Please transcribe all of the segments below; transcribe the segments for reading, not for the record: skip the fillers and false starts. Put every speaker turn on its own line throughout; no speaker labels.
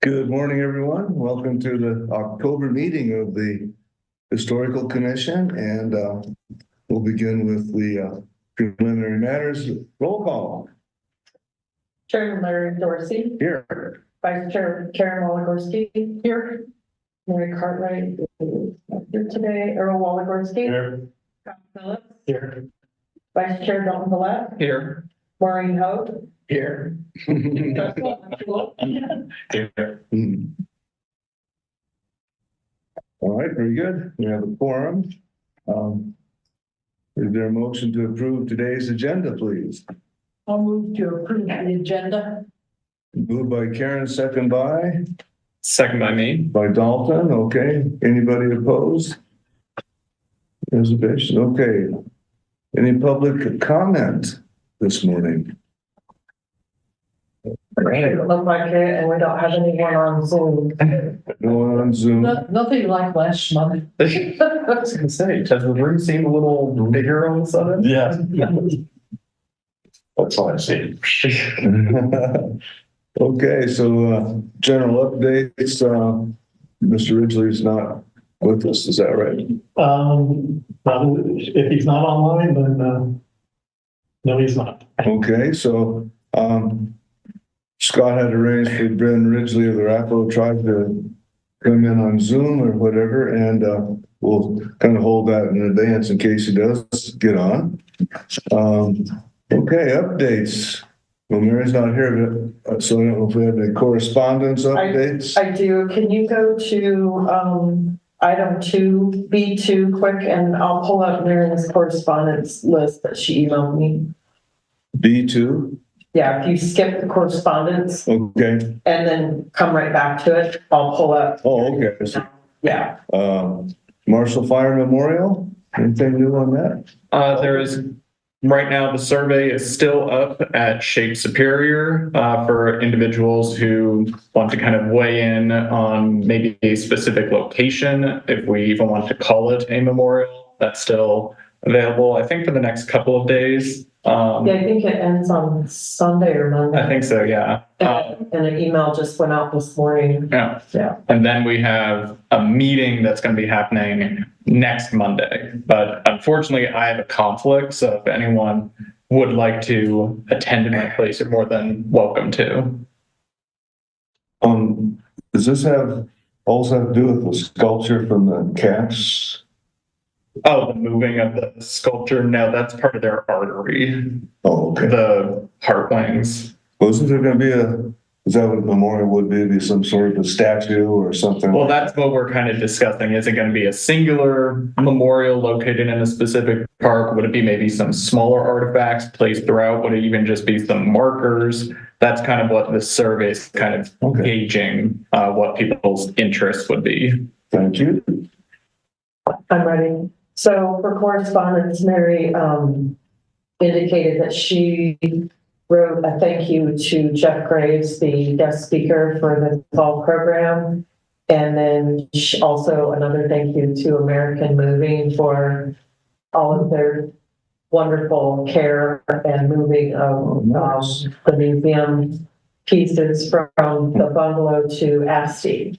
Good morning, everyone. Welcome to the October meeting of the Historical Commission, and we'll begin with the preliminary matters. Roll call.
Chairman Larry Dorsey.
Here.
Vice Chair Karen Walagorski. Here. Mary Cartwright is not here today. Earl Walagorski.
Here.
Scott Phillips.
Here.
Vice Chair Dalton Villette.
Here.
Maureen Hope.
Here.
Here. All right, very good. We have a quorum. Is there a motion to approve today's agenda, please?
I'll move to approve the agenda.
Moved by Karen, second by
Second by me.
Dalton. Okay. Anybody opposed? Reservation. Okay. Any public comment this morning?
It looked like it, and we don't have anyone on Zoom.
No one on Zoom?
Nothing like last month.
I was gonna say, does the room seem a little bigger all of a sudden?
Yeah. That's all I see.
Okay, so general updates. Mr. Ridgely is not with us, is that right?
If he's not online, then no, he's not.
Okay, so Scott had arranged for Ben Ridgely of the Arapaho tribe to come in on Zoom or whatever, and we'll kind of hold that in advance in case he does get on. Okay, updates. Well, Mary's not here, but so I don't know if we have any correspondence updates.
I do. Can you go to item 2B2 quick, and I'll pull up Mary's correspondence list that she emailed me.
B2.
Yeah, if you skip the correspondence
Okay.
and then come right back to it, I'll pull up.
Oh, okay. So,
Yeah.
Marshall Fire Memorial. Anything new on that?
There is, right now, the survey is still up at Shape Superior for individuals who want to kind of weigh in on maybe a specific location, if we even want to call it a memorial. That's still available, I think, for the next couple of days.
Yeah, I think it ends on Sunday or Monday.
I think so, yeah.
And an email just went out this morning.
Yeah.
Yeah.
And then we have a meeting that's going to be happening next Monday. But unfortunately, I have a conflict. So if anyone would like to attend in my place, you're more than welcome to.
Does this also have to do with the sculpture from the cats?
Oh, the moving of the sculpture? No, that's part of their artery.
Oh, okay.
The heart wings.
Wasn't there going to be is that what a memorial would be some sort of a statue or something?
Well, that's what we're kind of discussing. Is it going to be a singular memorial located in a specific park? Would it be maybe some smaller artifacts placed throughout? Would it even just be some markers? That's kind of what this survey is kind of gauging what people's interest would be.
Thank you.
I'm ready. So for correspondence, Mary indicated that she wrote a thank you to Jeff Graves, the guest speaker for the fall program. And then also another thank you to American Moving for all of their wonderful care and moving of the museum pieces from the bungalow to Asti.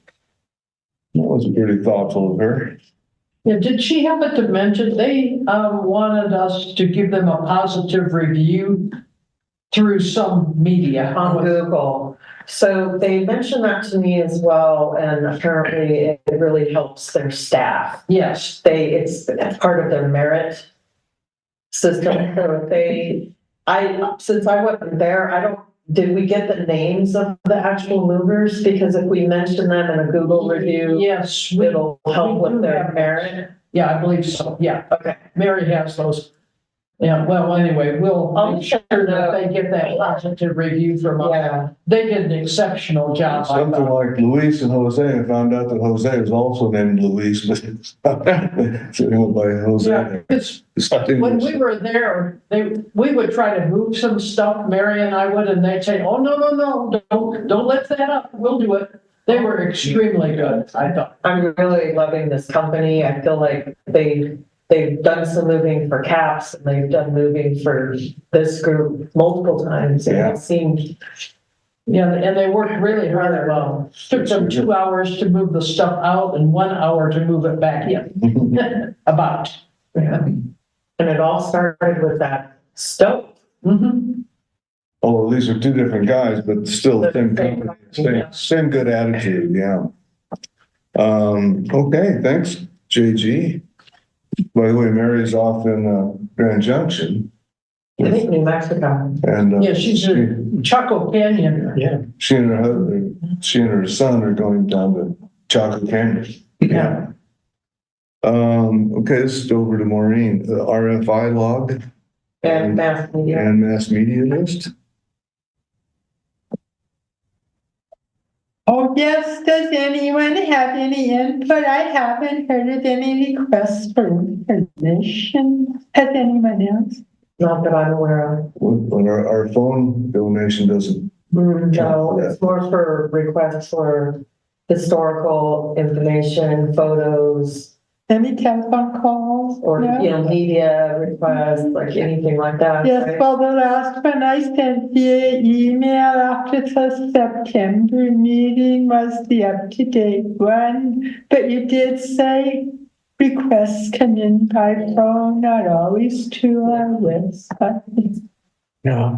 That was pretty thoughtful of her.
Yeah, did she happen to mention they wanted us to give them a positive review through some media
On Google. So they mentioned that to me as well, and apparently it really helps their staff.
Yes.
It's part of their merit system. So since I wasn't there, did we get the names of the actual movers? Because if we mention them in a Google review,
Yes,
it'll help with their
have
merit.
Yeah, I believe so. Yeah.
Okay.
Mary has those. Yeah, well, anyway, we'll
I'll
make sure that they get that positive review from us.
Yeah.
They did an exceptional job. I
Something
thought.
like Luis and Jose. I found out that Jose is also named Luis, but it's by Jose.
Yeah, when we were there, we would try to move some stuff, Mary and I would, and they'd say, "Oh, no, don't lift that up. We'll do it." They were extremely good, I thought.
I'm really loving this company. I feel like they've done some moving for CAPS, and they've done moving for this group multiple times. And
Yeah.
it seemed
Yeah, and they worked really hard. Well, took them 2 hours to move the stuff out and 1 hour to move it back in. About.
Yeah. And it all started with that stove.
Mhm.
Oh, these are two different guys, but still the same
Same
company,
company, yeah.
same good attitude, yeah. Okay, thanks, JG. By the way, Mary's off in Grand Junction.
I think New Mexico.
And
Yeah, she's in Chaco Canyon.
Yeah.
she and her husband, she and her son are going down to Chaco Canyon.
Yeah.
Okay, this is over to Maureen, the RFI log
And mass media.
and mass media list.
Oh, yes, does anyone have any input? I haven't heard of any requests for information. Has anyone else?
Not that I'm aware of.
But our phone donation doesn't.
No, it's more for requests for historical information, photos,
Any telephone calls?
or,
No?
you know, media requests, like anything like that.
Yes,
right?
well, the last one I sent via email after the September meeting was the up-to-date one, but you did say requests come in by phone, not always to our website.
No.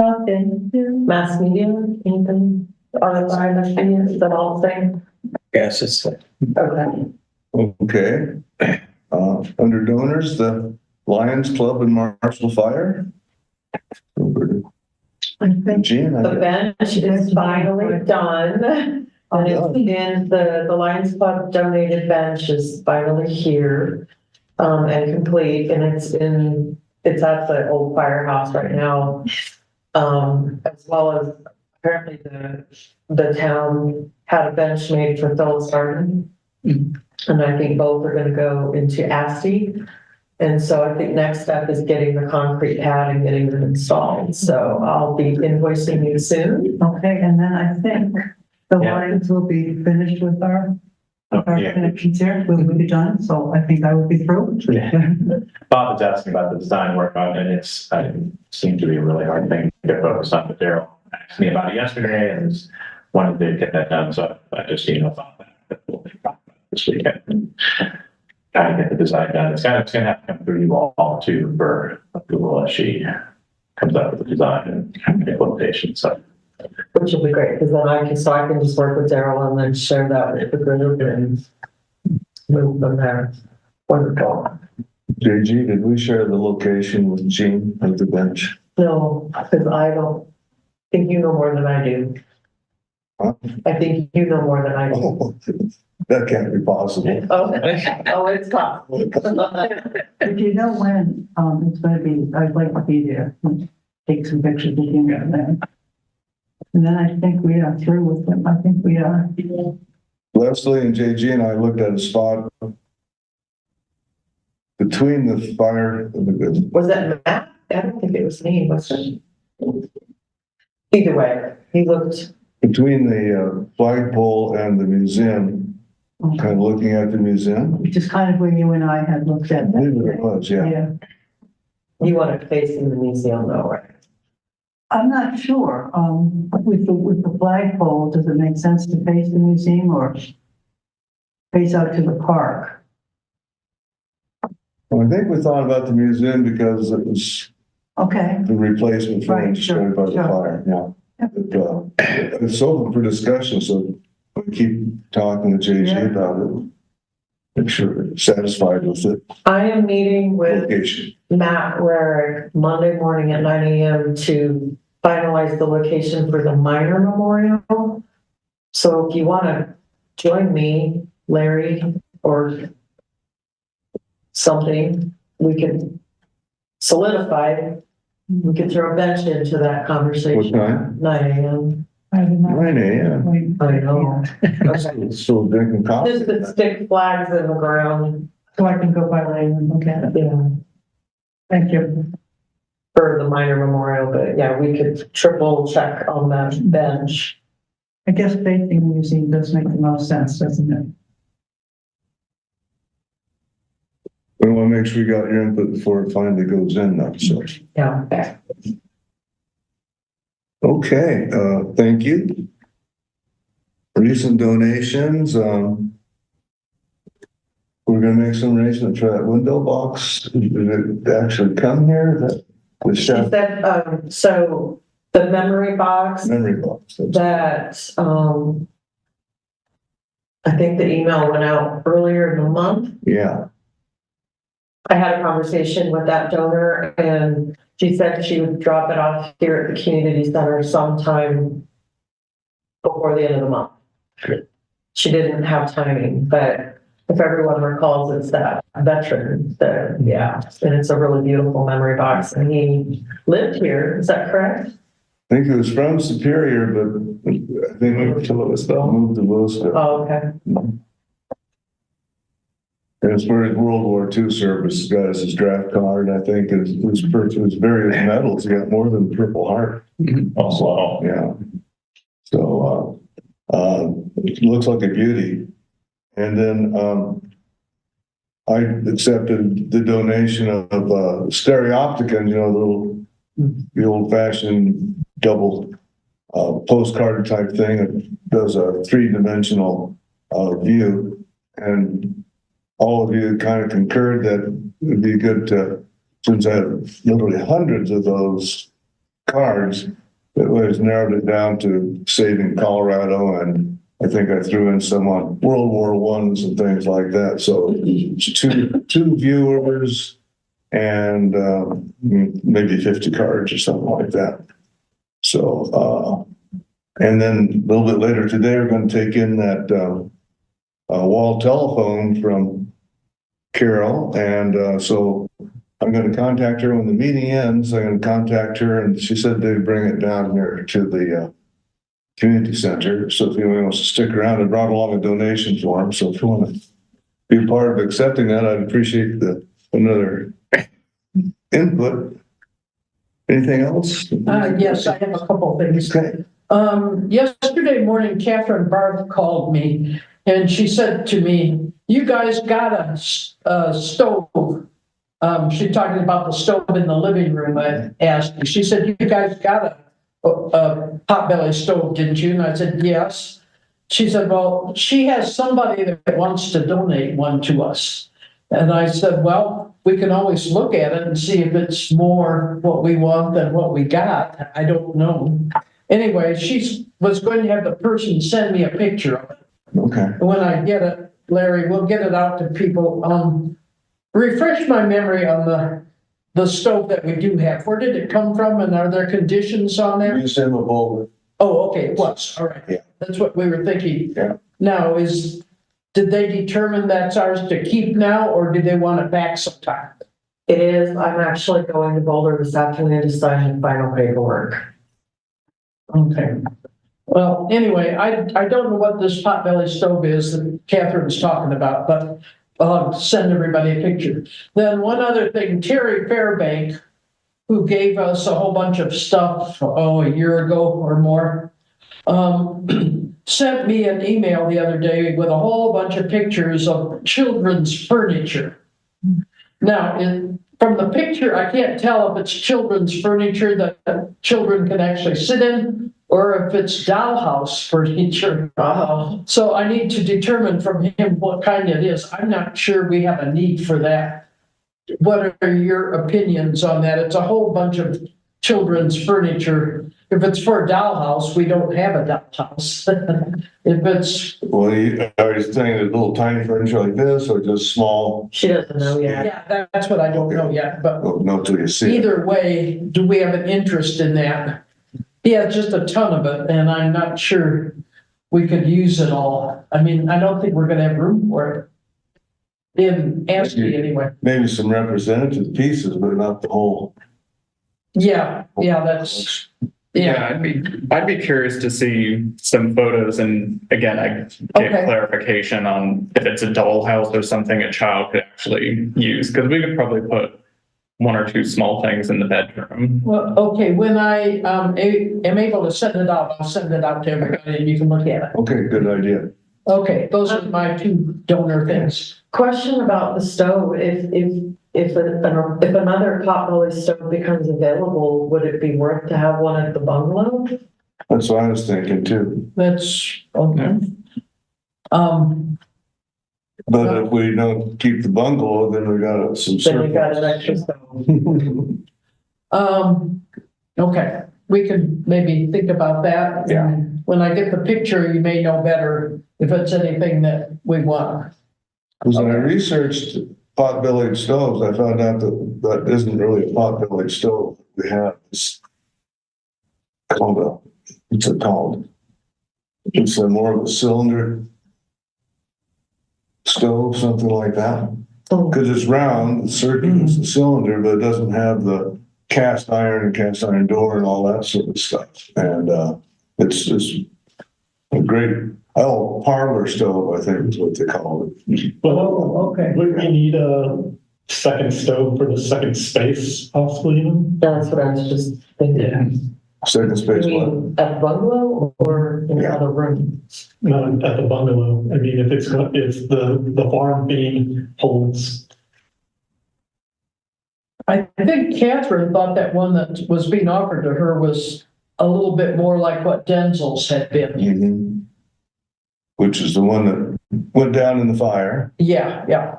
Oh, thank you.
Mass media, anything, RFI, mass media, is that all the same?
Yes, it's.
Okay.
Okay. Under donors, the Lions Club and Marshall Fire. Over to
I think
Jean,
The bench is finally done. And it's in the Lions Club donated bench is finally here, and complete, and it's at the old firehouse right now. As well as apparently the town had a bench made for Phillips Garden. And I think both are gonna go into ASTI. And so I think next step is getting the concrete pad and getting them installed. So I'll be invoicing you soon.
Okay, and then I think the
Yeah.
lines will be finished with our
Yeah.
connections here, will we be done? So I think I will be through.
Bob was asking about the design work on it, and it seemed to be a really hard thing to get focused on, but Daryl asked me about it yesterday and wanted to get that done, so I just, thought that we'll be talking about this weekend. And try to get the design done. It's gonna have to come through you all too for approval as she comes up with the design and implementation, so.
Which will be great, because then I can just work with Daryl and then share that with the group and move them there. Wonderful.
JG, did we share the location with Jean of the bench?
No, because I don't think you know more than I do.
Huh?
I think you know more than I do.
Oh, that can't be possible.
Oh, it's possible.
If you know when, it's gonna be, I'd like to be there, and take some pictures with you and then. And then I think we are through with them. I think we are.
Leslie and JG and I looked at a spot between the fire,
Was that Matt? I don't think it was me, was it? Either way, he looked,
between the flagpole and the museum, kind of looking at the museum.
Which is kind of where you and I had looked at
I believe it
that.
was, yeah.
Yeah,
you want to face in the museum though, right?
I'm not sure, with the flagpole, does it make sense to face the museum or face out to the park?
Well, I think we thought about the museum because it was
Okay,
the replacement for
Right,
destroyed by the
sure.
fire, yeah. But, it's open for discussion, so we keep talking to JG
Yeah.
about it. Make sure we're satisfied with the
I am meeting with
location.
Matt Rarick Monday morning at 9 a.m. to finalize the location for the minor memorial. So if you want to join me, Larry, or something, we can solidify it. We could throw a bench into that
What
conversation.
time?
9 a.m.
I don't know.
9 a.m.
I know. Okay.
Still drinking coffee.
Just to stick flags in the ground.
So I can go by later and look at it.
Yeah.
Thank you.
For the minor memorial, but yeah, we could triple check on that bench.
I guess facing the museum does make the most sense, doesn't it?
We want to make sure we got your input before it finally goes in though, so.
Yeah.
Okay, thank you. Recent donations, we're gonna make some arrangement for that window box. Did it actually come here? That the
She
chef
said, so the memory box
memory box.
that, I think the email went out earlier in the month.
Yeah,
I had a conversation with that donor and she said she would drop it off here at the community center sometime before the end of the month.
Good.
She didn't have timing, but if everyone recalls, it's that veteran that, yeah, and it's a really beautiful memory box and he lived here. Is that correct?
I think it was from Superior, but I think moved to Louisville. Moved to Louisville.
Oh, okay.
And as far as World War II service, got us his draft card, I think, it was various medals. He got more than the Purple Heart.
Also,
Yeah. So, it looks like a beauty. And then, I accepted the donation of, Stereopticon, the old fashioned double, postcard type thing. It does a 3-dimensional, view. And all of you kind of concurred that it'd be good to, since I have literally hundreds of those cards, that was narrowed it down to saving Colorado, and I think I threw in some on World War I's and things like that. So two viewers and maybe 50 cards or something like that. So and then a little bit later today, we're going to take in that wall telephone from Carol, and so I'm going to contact her when the meeting ends. I'm going to contact her, and she said they'd bring it down here to the community center. So if anyone wants to stick around, I brought along a donation form. So if you want to be a part of accepting that, I'd appreciate another input. Anything else?
Yes, I have a couple of things.
Okay.
Yesterday morning, Catherine Barth called me and she said to me, "You guys got a stove." She's talking about the stove in the living room. I asked, she said, "You guys got a potbelly stove, didn't you?" And I said, "Yes." She said, "Well, she has somebody that wants to donate one to us." And I said, "Well, we can always look at it and see if it's more what we want than what we got. I don't know." Anyway, she was going to have the person send me a picture of it.
Okay.
When I get it, Larry, we'll get it out to people. Refresh my memory on the stove that we do have. Where did it come from, and are there conditions on there?
Museum of Boulder.
Oh, okay, it was, all right.
Yeah.
That's what we were thinking.
Yeah.
Now, did they determine that's ours to keep now, or do they want it back sometime?
It is. I'm actually going to Boulder this afternoon to sign the final paperwork.
Okay. Well, anyway, I don't know what this potbelly stove is that Catherine's talking about, but I'll send everybody a picture. Then one other thing, Terry Fairbank, who gave us a whole bunch of stuff, a year ago or more, sent me an email the other day with a whole bunch of pictures of children's furniture. Now, from the picture, I can't tell if it's children's furniture that children can actually sit in, or if it's dollhouse furniture. So I need to determine from him what kind it is. I'm not sure we have a need for that. What are your opinions on that? It's a whole bunch of children's furniture. If it's for a dollhouse, we don't have a dollhouse. If it's...
Well, are you saying a little tiny furniture like this, or just small?
She doesn't know yet.
Yeah, that's what I don't know yet, but
Well, no, till you see it.
either way, do we have an interest in that? He has just a ton of it, and I'm not sure we could use it all. I mean, I don't think we're gonna have room for it. In Ashley, anyway.
Maybe some representative pieces, but not the whole.
Yeah, that's,
Yeah, I'd be curious to see some photos, and again, I get
Okay.
clarification on if it's a dollhouse or something a child could actually use, because we could probably put one or two small things in the bedroom.
well, okay, when I am able to send it out, I'll send it out to everybody and you can look at it.
Okay, good idea.
Okay, those are my two donor things.
Question about the stove, if another potbelly stove becomes available, would it be worth to have one at the bungalow?
That's what I was thinking too.
That's, okay.
But if we don't keep the bungalow, then we got some
Then you got an
surplus.
extra stove.
Okay, we could maybe think about that.
Yeah.
And when I get the picture, you may know better if it's anything that we want.
Because when I researched pot-bellied stoves, I found out that isn't really a pot-bellied stove. We have this called what's it called? It's a more of a cylinder stove, something like that. Because it's round, the circuit is the cylinder, but it doesn't have the cast iron door and all that sort of stuff. And it's just a great, parlor stove, I think is what they call it.
Well,
okay.
would we need a second stove for the second space possibly even?
That's what I was just thinking.
Second space
You
one.
mean at the bungalow or in
Yeah.
another room?
No, at the bungalow. I mean, if the farm beam holds.
I think Catherine thought that one that was being offered to her was a little bit more like what Denzel's had been.
Mm-hmm. Which is the one that went down in the fire.
Yeah.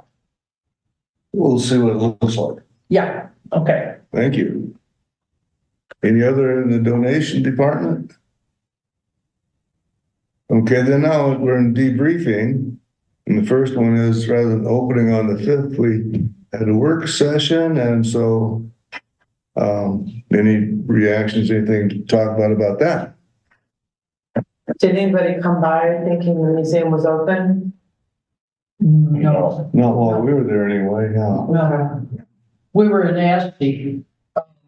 We'll see what it looks like.
Yeah, okay.
Thank you. Any other in the donation department? Okay, then now we're in debriefing. And the first one is, rather than opening on the 5th, we had a work session. And so any reactions, anything to talk about that?
Did anybody come by thinking the museum was open?
No.
Not while we were there anyway, no.
No. We were in Asti.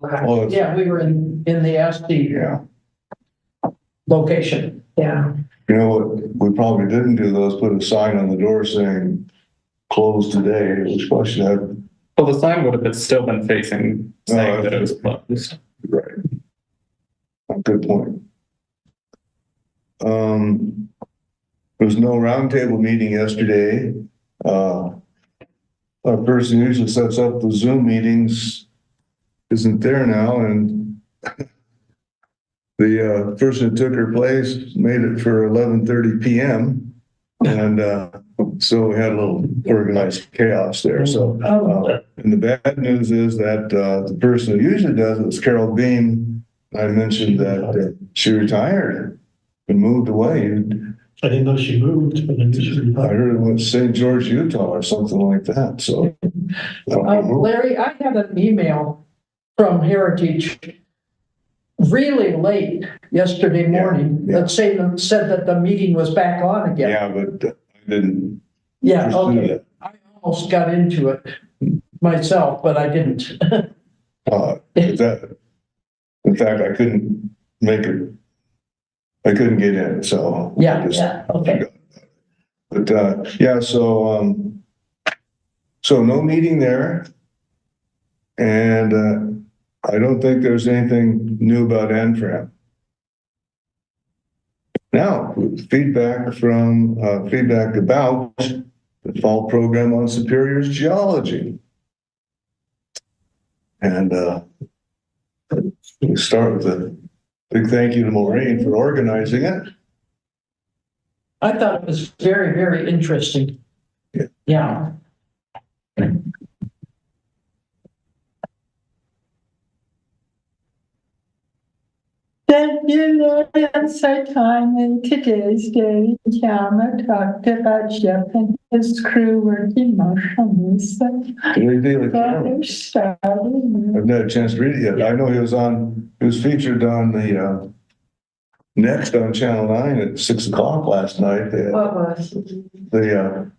Well, it's-
Yeah, we were in the Asti
Yeah.
location.
Yeah.
You know what we probably didn't do though is put a sign on the door saying closed today. We probably should have.
Well, the sign would have still been facing, saying that it was closed.
Right. Good point. There was no roundtable meeting yesterday. Our person who usually sets up the Zoom meetings isn't there now, and the person who took her place made it for 11:30 p.m. And so we had a little organized chaos there. So, and the bad news is that the person who usually does it is Carol Beam. I mentioned that she retired and moved away.
I didn't know she moved, but then she
I heard it was St. George, Utah or something like that. So,
Larry, I had an email from Heritage really late yesterday morning that said that the meeting was back on again.
yeah, but I didn't.
Yeah,
pursue
okay.
that.
I almost got into it myself, but I didn't.
In fact, I couldn't make it. I couldn't get in, so.
Yeah, okay.
But, so no meeting there. And, I don't think there's anything new about NFRAM. Now, feedback about the fall program on Superior's geology. And, we start with a big thank you to Maureen for organizing it.
I thought it was very, very interesting. Yeah.
Thank you, Lord, and so timely today's day. Chalmer talked about Jeff and his crew working motionlessly.
I've not had a chance to read it yet. I know he was featured on the Next on Channel 9 at 6:00 last night.
What was?
The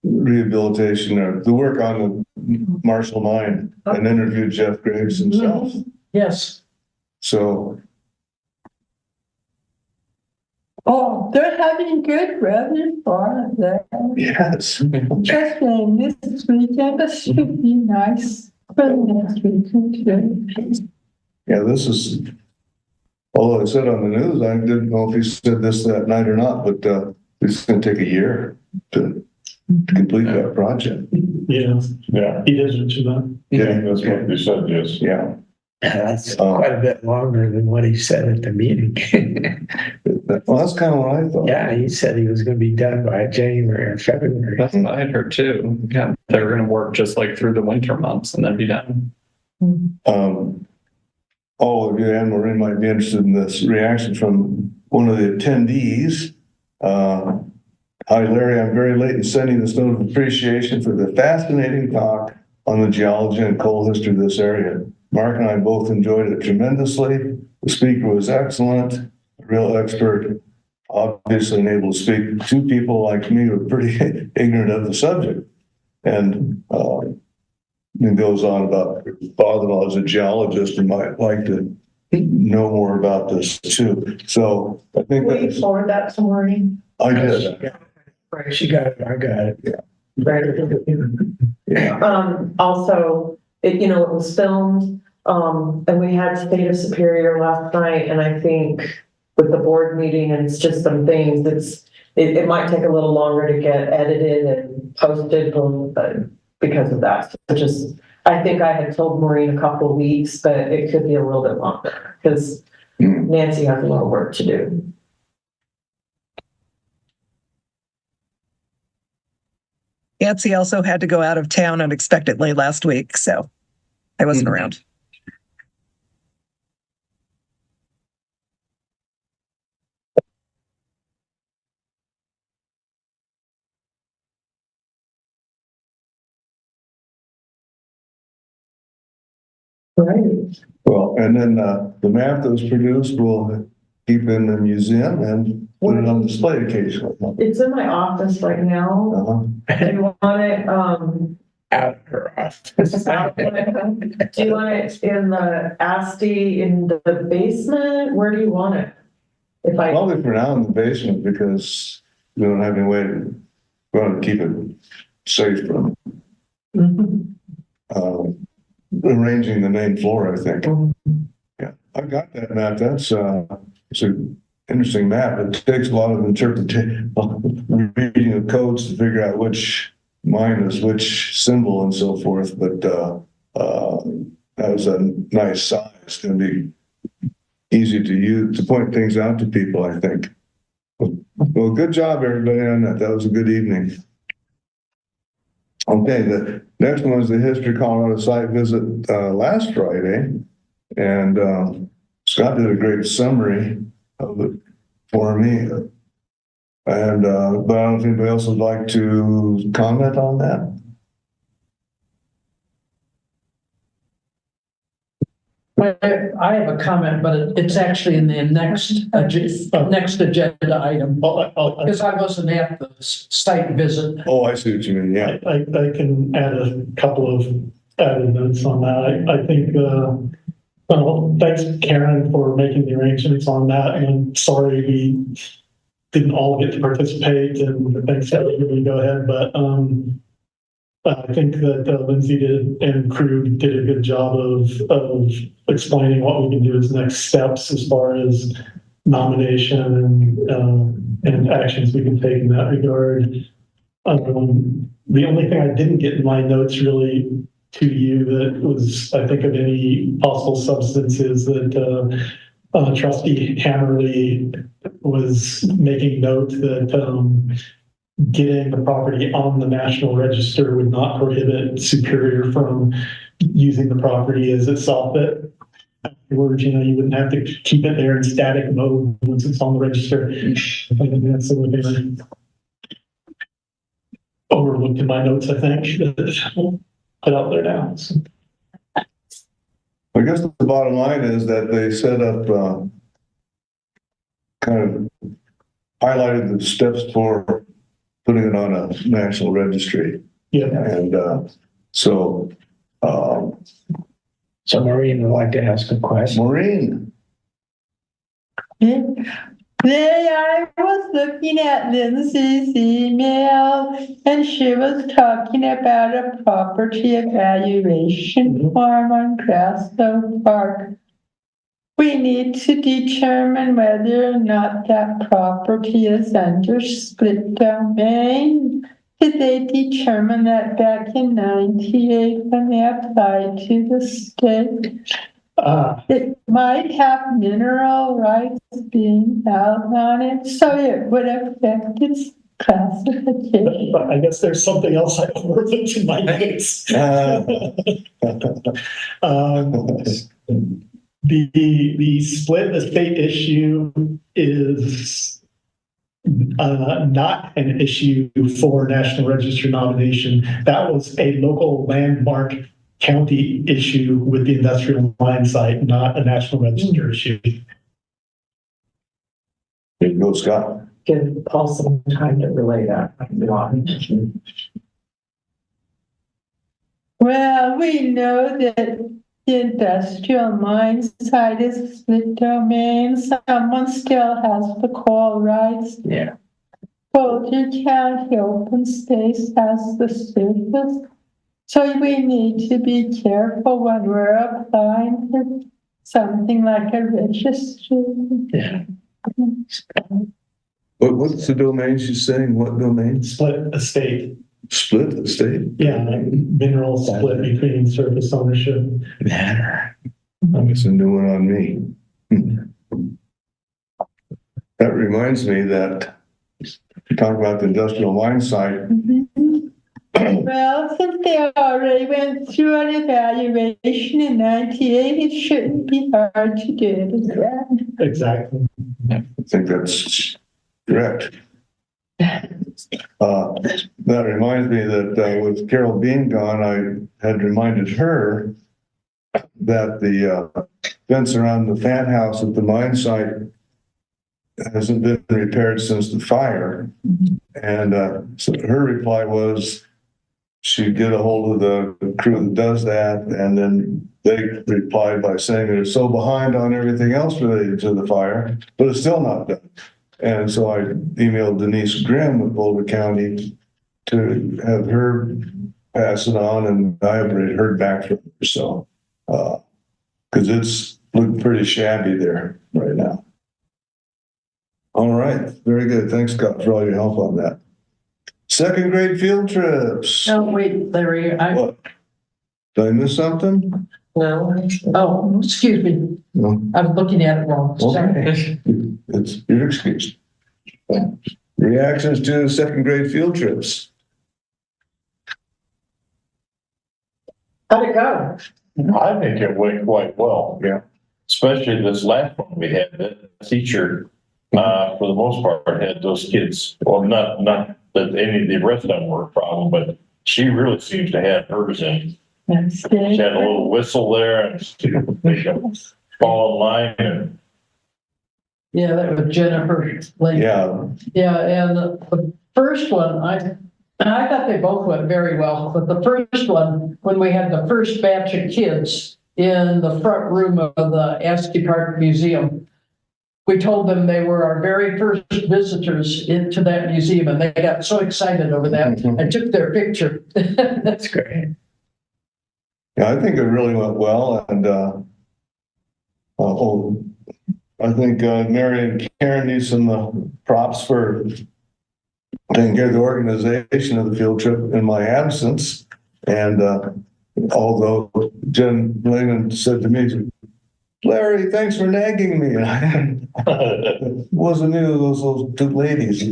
rehabilitation or the work on the Marshall Mine and interviewed Jeff Graves himself.
Yes.
So.
Oh, they're having good weather for that.
Yes.
Just saying, this weekend, it should be nice for the next weekend too.
Yeah, this is, although I said on the news, I didn't know if he said this that night or not, but it's gonna take a year to complete that project.
Yeah,
Yeah,
he did mention that.
yeah, that's what they said, yes.
Yeah.
That's quite a bit longer than what he said at the meeting.
Well, that's kind of what I thought.
Yeah, he said he was gonna be done by January or February.
That's what I had heard too. Yeah, they were gonna work just like through the winter months and then be done.
All of you, Anne Maureen, might be interested in this reaction from one of the attendees. Hi, Larry, I'm very late in sending this note of appreciation for the fascinating talk on the geology and coal history of this area. Mark and I both enjoyed it tremendously. The speaker was excellent, a real expert, obviously and able to speak to people like me who are pretty ignorant of the subject. And it goes on about father-in-law as a geologist and might like to know more about this too. So I think
Will you
that's,
forward that to Maureen?
I did.
She got it, I got it.
Yeah.
Also, it was filmed, and we had State of Superior last night, and I think with the board meeting, and it's just some things, it might take a little longer to get edited and posted, because of that. So I think I had told Maureen a couple of weeks, but it could be a little bit longer, because Nancy has a lot of work to do.
Nancy also had to go out of town unexpectedly last week, so I wasn't around.
Right.
Well, and then the map that was produced, we'll keep in the museum and put it on display occasionally.
It's in my office right now.
Uh-huh.
Do you want it,
Out of her office.
do you want it in the ASTI in the basement? Where do you want it? If I,
Probably for now in the basement because we don't have any way to, we want to keep it safe from arranging the main floor, I think. Yeah, I got that map. That's it's an interesting map. It takes a lot of interpretation, reading of codes to figure out which mine is which symbol and so forth. But that was a nice size. It's going to be easy to use to point things out to people, I think. Well, good job, everybody, on that. That was a good evening. Okay, the next one was the History Colorado site visit last Friday, and Scott did a great summary of it for me. And but I don't know if anybody else would like to comment on that.
I have a comment, but it's actually in the next agenda item, because I wasn't at the site visit.
Oh, I see what you mean. Yeah.
I can add a couple of added notes on that. I think, well, thanks Karen for making the arrangements on that. And I'm sorry we didn't all get to participate, and thanks that we go ahead. But I think that Lindsay did and crew did a good job of explaining what we can do as next steps as far as nomination and actions we can take in that regard. The only thing I didn't get in my notes really to you that was, I think, of any possible substance is that Trustee Hammerly was making note that getting the property on the National Register would not prohibit Superior from using the property as it saw fit. Afterwards, you wouldn't have to keep it there in static mode once it's on the register. I think that's the only thing I overlooked in my notes, I think, that put out there now. So.
I guess the bottom line is that they set up kind of highlighted the steps for putting it on a national registry.
Yeah.
And so
Maureen would like to ask a question.
Maureen.
I was looking at Lindsay's email, and she was talking about a property evaluation form on Grassville Park. we need to determine whether or not that property is under split domain. Did they determine that back in 98 when they applied to the state? It might have mineral rights being held on it, so it would affect its classification.
But I guess there's something else I overlooked in my notes. The split estate issue is not an issue for National Register nomination. That was a local landmark county issue with the industrial mine site, not a National Register issue.
There you go, Scott.
Give Paul some time to relay that.
Well, we know that the industrial mine site is split domain. Someone still has the call rights.
Yeah.
Boulder County Open Space has the surface. So we need to be careful when we're applying for something like a registry.
Yeah.
What's the domain she's saying? What domain?
Split estate.
Split estate?
Yeah, mineral split between surface ownership.
Matter.
It's a new one on me. That reminds me that talking about the industrial mine site.
Well, since they already went through an evaluation in 98, it shouldn't be hard to do it again.
Exactly.
I think that's correct. That reminds me that with Carol being gone, I had reminded her that the fence around the fan house at the mine site hasn't been repaired since the fire. And so her reply was she'd get a hold of the crew that does that, and then they replied by saying they're so behind on everything else related to the fire, but it's still not done. And so I emailed Denise Grimm with Boulder County to have her pass it on, and I haven't heard back from her. So, because it's looking pretty shabby there right now. All right, very good. Thanks, Scott, for all your help on that. Second grade field trips.
Oh, wait, Larry,
What? Did I miss something?
oh, excuse me.
No.
I'm looking at it wrong. Sorry.
Okay. It's your excuse. Reactions to second grade field trips.
How'd it go?
I think it went quite well.
Yeah.
Especially this last one we had, that teacher, for the most part, had those kids, well, not that any of the rest of them were a problem, but she really seems to have hers in. She had a little whistle there and they fall in line and.
Yeah, that was Jennifer.
Yeah.
Yeah, and the first one, I thought they both went very well, but the first one, when we had the first batch of kids in the front room of the Askew Park Museum, we told them they were our very first visitors into that museum, and they got so excited over that. I took their picture.
That's great.
Yeah, I think it really went well, and I think Mary and Karen need some props for taking care of the organization of the field trip in my absence. And although Jen Lehman said to me, "Larry, thanks for nagging me," and I wasn't any of those little two ladies.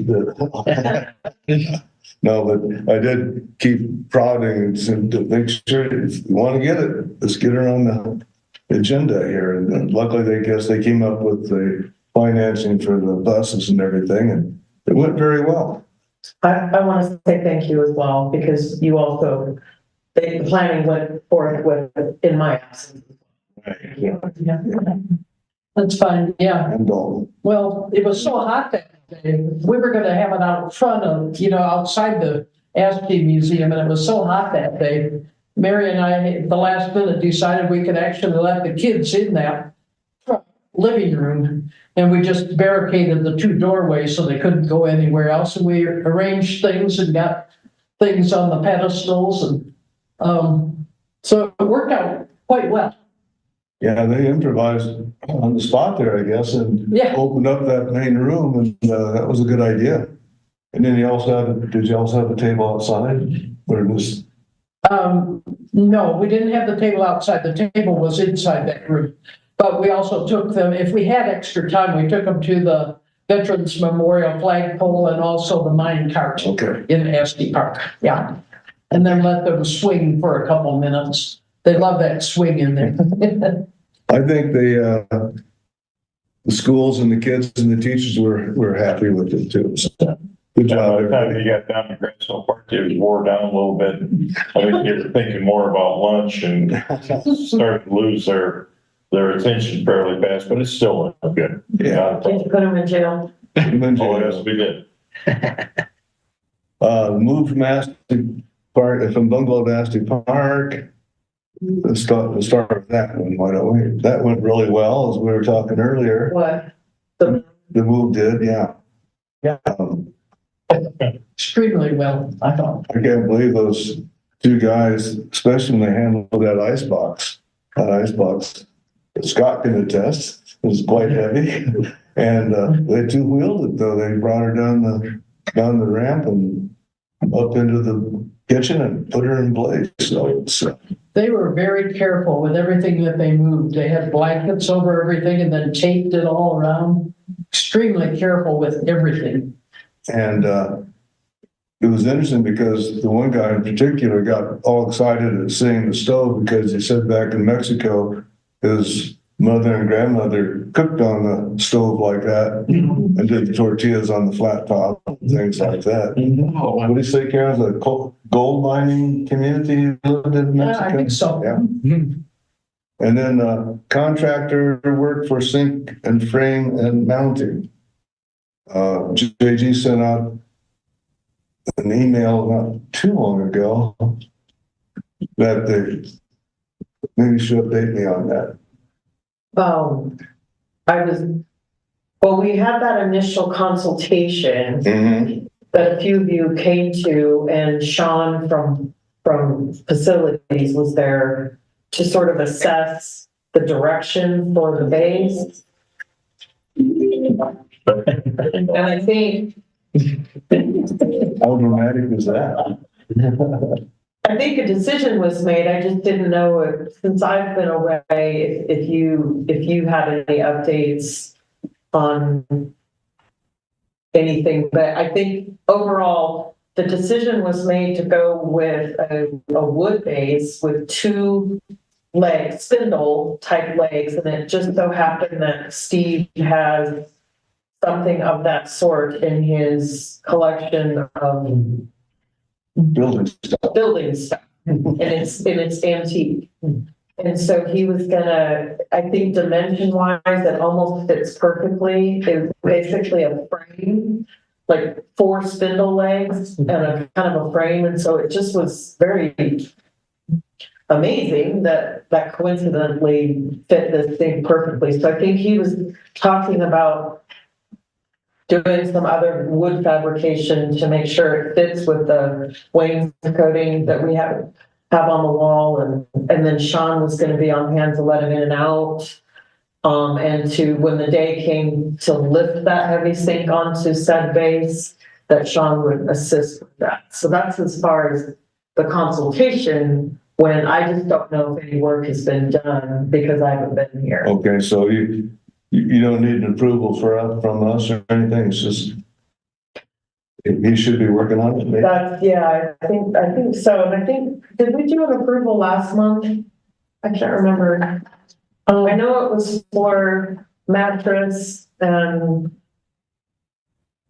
No, but I did keep prodding to make sure if you want to get it, let's get her on the agenda here. And luckily, they came up with the financing for the buses and everything, and it went very well.
I want to say thank you as well, because you also, the planning went forth with in my absence. Thank you.
Yeah. That's fine, yeah.
And Dalton.
Well, it was so hot that day. We were gonna have it out front of, outside the Askew Museum, and it was so hot that day. Mary and I, at the last minute, decided we could actually let the kids in that living room, and we just barricaded the two doorways so they couldn't go anywhere else, and we arranged things and got things on the pedestals, and so it worked out quite well.
Yeah, they improvised on the spot there, I guess, and
Yeah.
opened up that main room, and that was a good idea. And then did you also have a table outside? Or was,
No, we didn't have the table outside. The table was inside that room. But we also took them, if we had extra time, we took them to the Veterans Memorial flagpole and also the mine cart
okay.
in Esty Park. Yeah. And then let them swing for a couple minutes. They love that swing in there.
I think the schools and the kids and the teachers were happy with it too. So, good job,
By the time
everybody.
you got down to Grassville Park, it was wore down a little bit. I think they were thinking more about lunch and started to lose their attention fairly fast, but it's still good.
Yeah.
Did you put them in jail?
Oh, yes, we did.
Moved from Astor Park, from Bungalow to Astor Park. Let's start with that one, why don't we? That went really well, as we were talking earlier.
What?
The move did, yeah.
Yeah. Extremely well, I thought.
I can't believe those two guys, especially when they handled that icebox. That icebox, Scott can attest, it was quite heavy. And they two-wheeled it though. They brought her down the ramp and up into the kitchen and put her in place. So it's
They were very careful with everything that they moved. They had blankets over everything and then taped it all around. Extremely careful with everything.
And it was interesting because the one guy in particular got all excited at seeing the stove because he said back in Mexico, his mother and grandmother cooked on the stove like that and did the tortillas on the flat top and things like that. What do you say, Karen? The gold mining community you lived in Mexico?
I think so.
Yeah. And then contractor work for sink and frame and mounting. JG sent out an email not too long ago that they maybe should update me on that.
We had that initial consultation
Mm-hmm.
that a few of you came to, and Sean from facilities was there to sort of assess the direction for the base. And I think
How dramatic is that?
I think a decision was made. I just didn't know if, since I've been away, if you had any updates on anything. But I think overall, the decision was made to go with a wood base with two legs, spindle type legs, and it just so happened that Steve has something of that sort in his collection of
Building stuff.
and it's antique. And so he was gonna, I think dimension wise, it almost fits perfectly. It's basically a frame, like 4 spindle legs and a kind of a frame. And so it just was very amazing that coincidentally fit this thing perfectly. So I think he was talking about doing some other wood fabrication to make sure it fits with the wainscoting that we have on the wall, and then Sean was going to be on hand to let him in and out, and to, when the day came to lift that heavy sink onto said base, that Sean would assist with that. So that's as far as the consultation, when I just don't know if any work has been done because I haven't been here.
Okay, so you don't need an approval from us or anything, it's just, he should be working on it. Maybe.
I think so. And I think, did we do an approval last month? I can't remember. I know it was for mattress and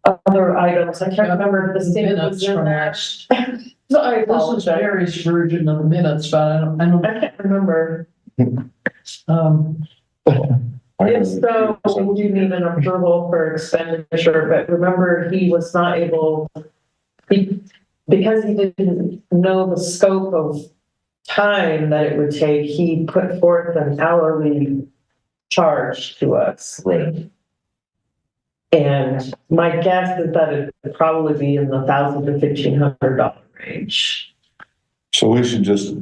other items. I can't remember if the same was in there. So I
This is
apologize.
Barry's version of the minutes, but
I can't remember. If so, we do need an approval for expenditure, but remember, he was not able, because he didn't know the scope of time that it would take, he put forth an hourly charge to us.
Right.
And my guess is that it would probably be in the $1,000 to $1,500 range.
So we should just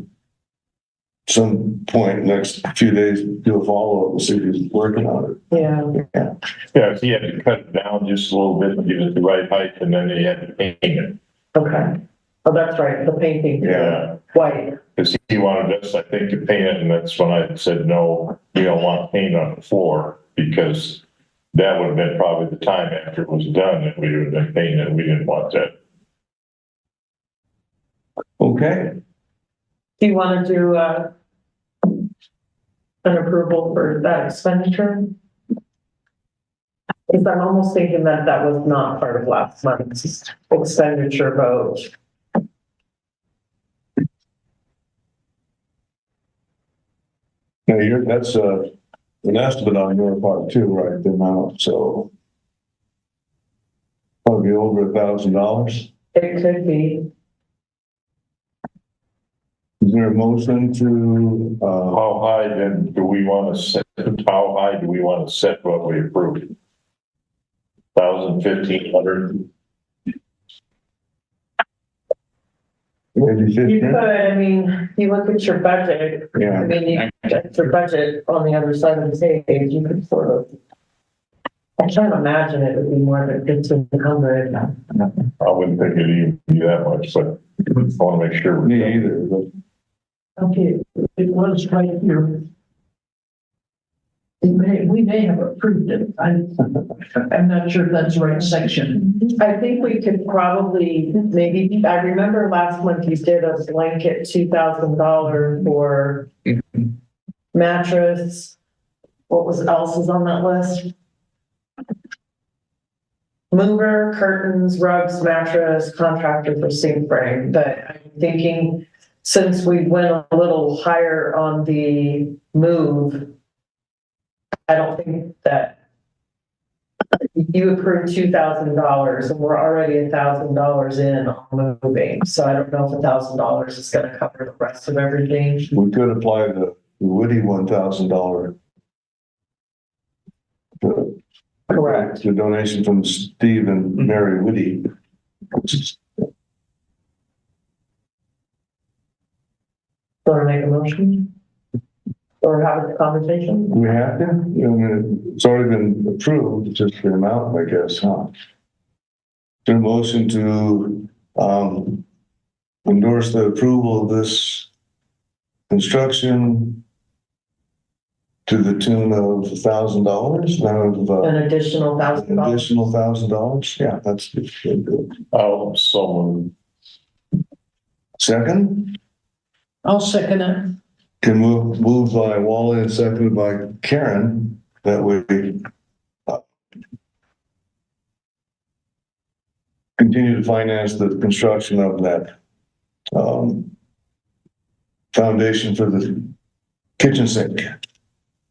some point next few days, do a follow-up and see if he's working on it.
Yeah,
Yeah, he had to cut it down just a little bit to get it the right height, and then he had to paint it.
okay. Oh, that's right, the painting.
Yeah,
White.
because he wanted us, I think, to paint it, and that's when I said, no, we don't want paint on the floor, because that would have been probably the time after it was done that we would have been painting it. We didn't want that.
Okay,
Do you want to do, an approval for that expenditure? Because I'm almost thinking that that was not part of last month's expenditure vote.
now that's an estimate on your part too, right, the amount, so. Probably over $1,000.
It could be.
Is there a motion to,
How high then do we want to set, how high do we want to set what we approved? 1,000, 1,500?
maybe
You
50?
could, I mean, you look at your budget, I
Yeah,
mean, you get your budget on the other side of the page, you could sort of. I can't imagine it would be more than 1,500.
I wouldn't think it'd even be that much, but I want to make sure.
me either, but
Okay, it was right here. We may have approved it. I'm not sure if that's the right section.
I think we could probably, maybe, I remember last month you did a blanket $2,000 for mattress. What was else is on that list? Mover, curtains, rugs, mattress, contractor for sink frame, but I'm thinking since we went a little higher on the move, I don't think that you approved $2,000 and we're already $1,000 in on moving. So I don't know if $1,000 is going to cover the rest of everything.
we could apply the Woody $1,000.
Correct.
The donation from Steve and Mary Woody.
Want to make a motion? Or have a conversation?
We have to, I mean, it's already been approved, it's just the amount, I guess, huh? The motion to, endorse the approval of this construction to the tune of $1,000,
An additional
an
$1,000?
additional $1,000, yeah, that's good.
Oh, someone,
Second,
I'll second it.
can move by Wally and seconded by Karen, that we continue to finance the construction of that foundation for the kitchen sink.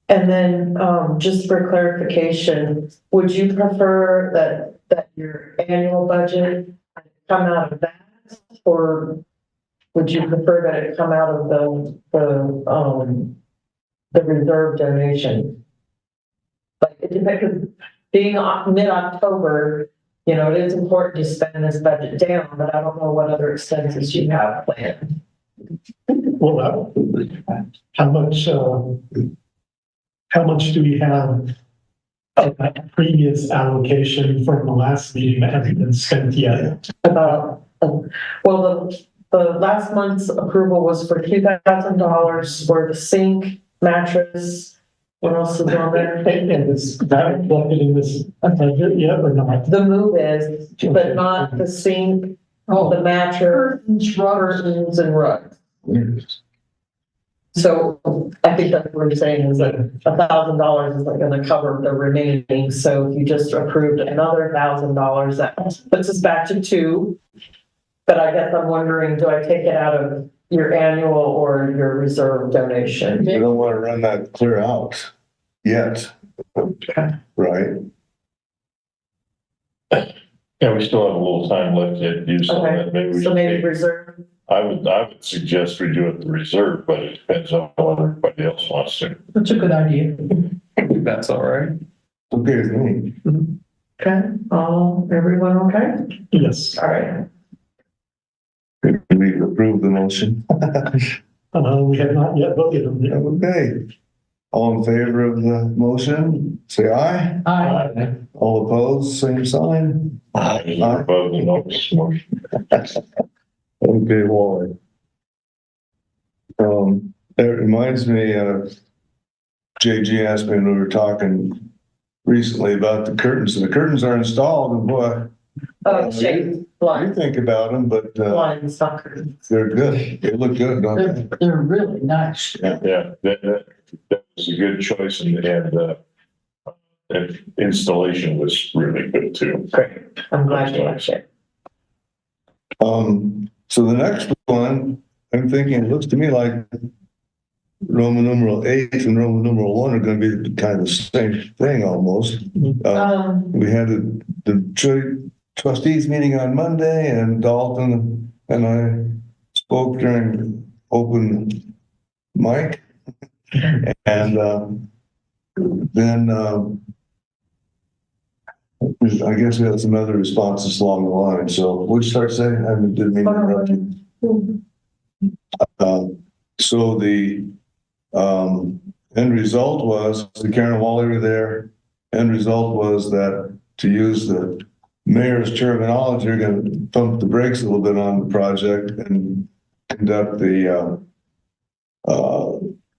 And then, just for clarification, would you prefer that your annual budget come out of that? Or would you prefer that it come out of the reserve donation? Like, it depends, 'cause being mid-October, you know, it is important to spend this budget down, but I don't know what other expenses you have planned.
Well, how much do we have of that previous allocation from the last meeting that hasn't been spent yet?
About, well, the last month's approval was for $2,000 for the sink, mattress. What else is on there?
And is that reflected in this budget yet or not?
The move is, but not the sink, the mattress, curtains and rugs. So I think that's what we're saying is that $1,000 is not gonna cover the remaining. So if you just approved another $1,000, that puts us back to 2. But I guess I'm wondering, do I take it out of your annual or your reserve donation?
We don't want to run that clear out yet, right?
yeah, we still have a little time left to do some of that. Maybe we
So
should
maybe
take-
reserve,
I would suggest we do it the reserve, but it depends on what everybody else wants to.
That's a good idea.
That's all right.
Okay with me.
okay, everyone okay?
Yes.
All right,
We approve the motion.
We have not yet voted on it.
Okay. All in favor of the motion, say aye.
Aye.
All opposed, same sign.
Opposed, no.
Okay, Wally. It reminds me of JG asked me when we were talking recently about the curtains. And the curtains are installed, and boy,
Shade
you
blinds,
think about them, but
blinds, not curtains.
they're good. They look good, don't they?
They're really nice.
Yeah, that was a good choice, and installation was really good too.
Great. I'm glad you liked it.
So the next one, I'm thinking, it looks to me like Roman numeral 8 and Roman numeral 1 are going to be kind of the same thing almost. We had the trustees meeting on Monday, and Dalton and I spoke during open mic. And then I guess we had some other responses along the line. So what'd you start saying? I didn't mean to interrupt you. So the end result was, Karen and Wally were there. End result was that, to use the mayor's terminology, you're going to pump the brakes a little bit on the project and conduct the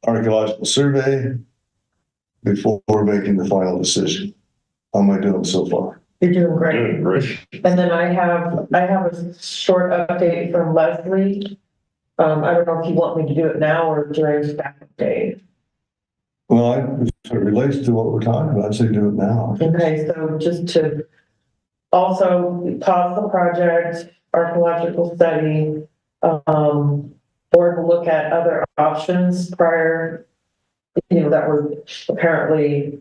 archaeological survey before making the final decision. How am I doing so far?
You're doing great.
Good, great.
And then I have a short update from Leslie. I don't know if you want me to do it now or during staff update.
Well, if it relates to what we're talking about, I'd say do it now.
Okay, so just to also pause the project, archaeological study, or to look at other options prior, that were apparently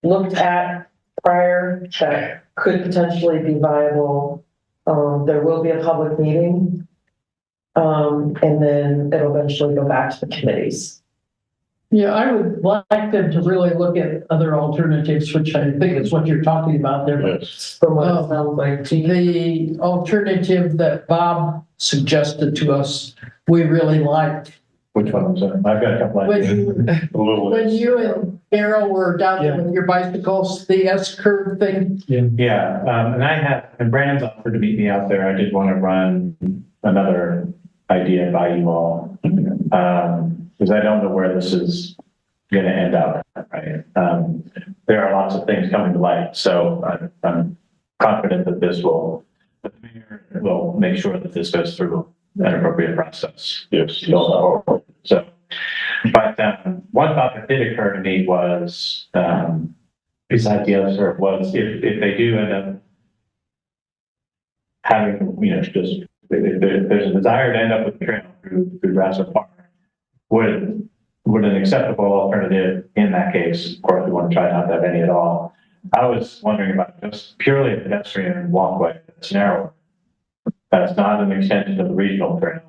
looked at prior that could potentially be viable. There will be a public meeting. And then it'll eventually go back to the committees.
Yeah, I would like them to really look at other alternatives, which I think is what you're talking about there.
Yes.
From what it sounds like to you.
The alternative that Bob suggested to us, we really liked.
Which one was that? I've got a couple of.
When you and Carol were down there with your bicycles, the S-curve thing.
Yeah, and Brandon's offered to meet me out there. I did want to run another idea by you all. Because I don't know where this is going to end up, right? There are lots of things coming to light, so I'm confident that the mayor will make sure that this goes through an appropriate process.
Yes.
So, but one thought that did occur to me was, this idea was if they do end up having, just if there's a desire to end up with the trail through Grassland Park, would an acceptable alternative in that case, of course, we want to try not to have any at all. I was wondering about just purely a pedestrian walkway that's narrower. That's not an extension of the regional trail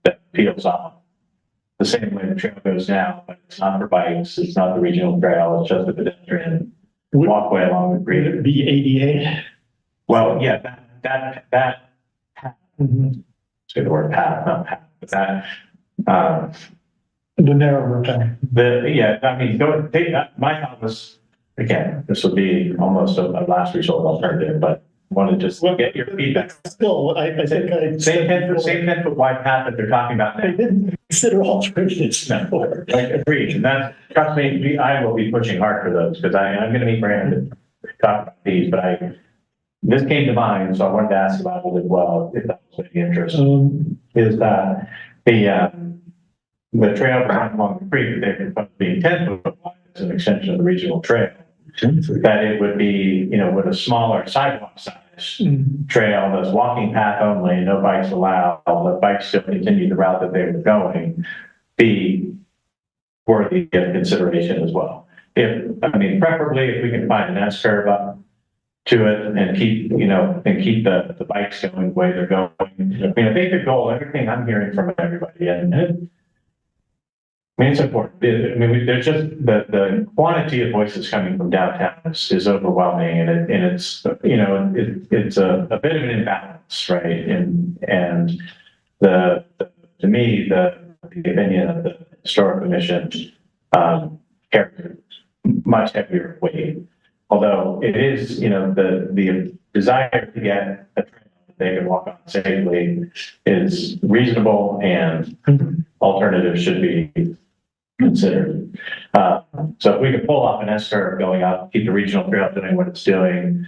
that peels off. The same way the trail goes now, but it's not for bikes, it's not the regional trail, it's just a pedestrian walkway along the creek.
Would it be ADA?
Well, yeah, that say the word path, not path, but that,
The narrower path.
my thought was, again, this would be almost a last resort alternative, but wanted to just get your feedback.
Still, I think
Same 10-foot wide path that they're talking about
I
now.
didn't consider alternatives before.
Like, agreed, and that's, trust me, I will be pushing hard for those, because I'm gonna meet Brandon to talk about these, but this came to mind, so I wanted to ask about it as well, if that was of interest. Is that the trail along the creek, they're supposed to be 10 foot wide as an extension of the regional trail. That it would be, with a smaller sidewalk size trail that's walking path only, no bikes allowed, the bikes still continue the route that they were going, be worthy of consideration as well. Preferably if we can find an S-curve up to it and keep, keep the bikes going the way they're going. I think the goal, everything I'm hearing from everybody, it's important. There's just the quantity of voices coming from downtown is overwhelming, and it's it's a bit of an imbalance, right? And to me, the the opinion of the historic commission, carry much heavier weight. Although it is, the desire to get a trail that they can walk on safely is reasonable, and alternatives should be considered. So if we could pull off an S-curve going up, keep the regional trail doing what it's doing,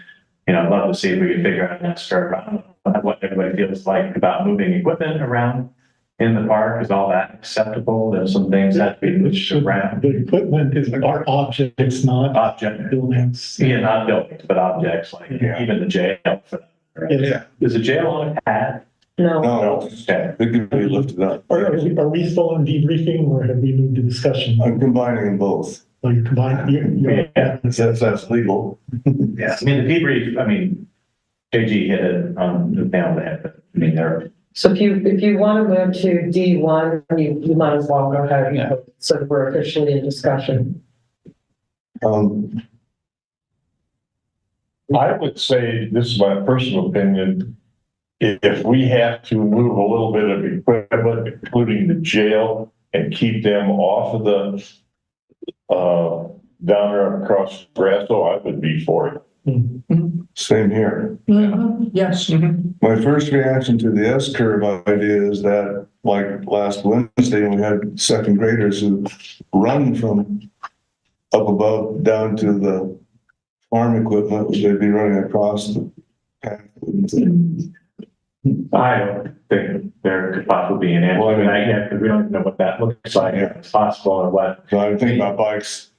I'd love to see if we could figure out an S-curve. I don't know what everybody feels like about moving equipment around in the park. Is all that acceptable? There's some things that have to be pushed around.
The equipment is our objects, not
Object,
buildings.
yeah, not buildings, but objects, like
Yeah.
even the jail. Right?
Yeah.
Is the jail on a pad?
No,
No,
Okay.
it could be lifted up.
Are we still in debriefing, or have we moved to discussion?
I'm combining them both.
Are you combined?
Yeah.
That's legal.
Yeah, I mean, the debrief, JG hit it on the nail on the head, but they're,
so if you want to move to D1, you might as well go ahead.
Yeah.
So that we're officially in discussion.
I would say, this is my personal opinion, if we have to move a little bit of equipment, including the jail, and keep them off of the down there across Grasso, I would be for it.
Same here.
Yes.
My first reaction to the S-curve idea is that, like last Wednesday, we had second graders who run from up above down to the farm equipment, they'd be running across the path.
I don't think there could possibly be an answer to that yet, because we don't know what that looks like, if it's possible or what.
So I think about bikes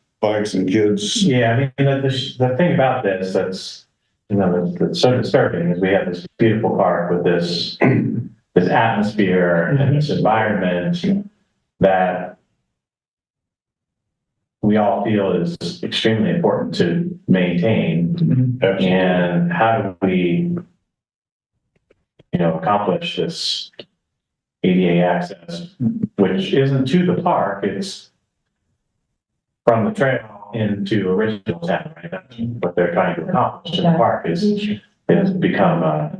and kids.
Yeah, the thing about this that's, that's so disturbing is we have this beautiful park with this atmosphere and this environment that we all feel is extremely important to maintain. And how do we, accomplish this ADA access, which isn't to the park, it's from the trail into original town, right? That's what they're trying to accomplish in the park is become a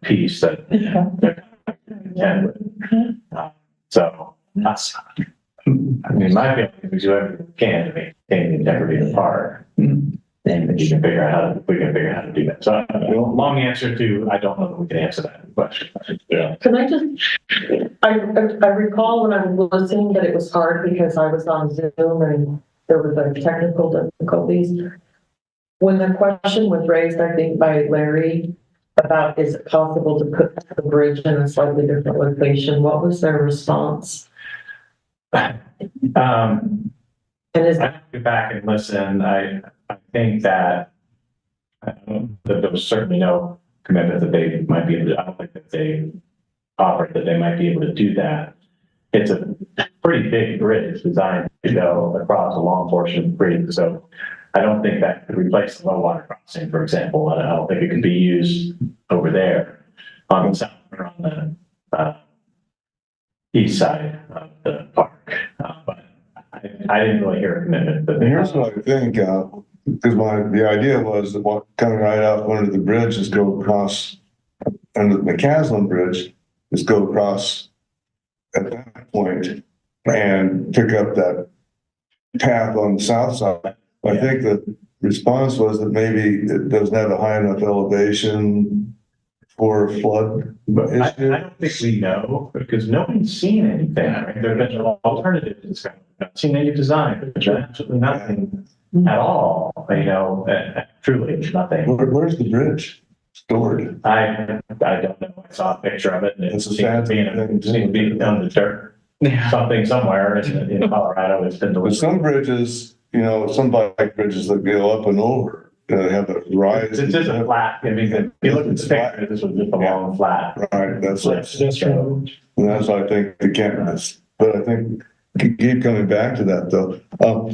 piece that they're contend with. So that's, my feeling is we do everything we can to maintain the integrity of the park. Then we can figure out how to do that. So long answer to, I don't know that we can answer that question.
Yeah.
Can I just, I recall when I was listening that it was hard because I was on Zoom and there were the technical difficulties. When the question was raised, I think by Larry, about is it possible to put the bridge in a slightly different location, what was their response?
And is I have to go back and listen. I think that there was certainly no commitment that they might be able to, I don't think that they offered that they might be able to do that. It's a pretty big bridge designed to go across a long portion of the bridge. So I don't think that could replace the low water crossing, for example. I don't think it could be used over there on the south or on the east side of the park. But I didn't really hear a commitment. But
Here's what I think, because the idea was that coming right out under the bridge is go across, under the McCaslin Bridge, is go across at that point and pick up that path on the south side. I think the response was that maybe it doesn't have a high enough elevation for flood.
But I don't think we know, because no one's seen anything, right? There have been alternatives. I've not seen any design, there's absolutely nothing at all, truly nothing.
Where's the bridge stored?
I don't know. I saw a picture of it and it
It's a
seemed to be on the dirt. Something somewhere in Colorado. It's been
But
delivered.
some bridges, some bike bridges that go up and over, they have a rise.
It's just a flat. If you look at the picture, this was just a long flat.
Right, that's
Pedestrian.
and that's why I think the campus, but I think keep coming back to that though.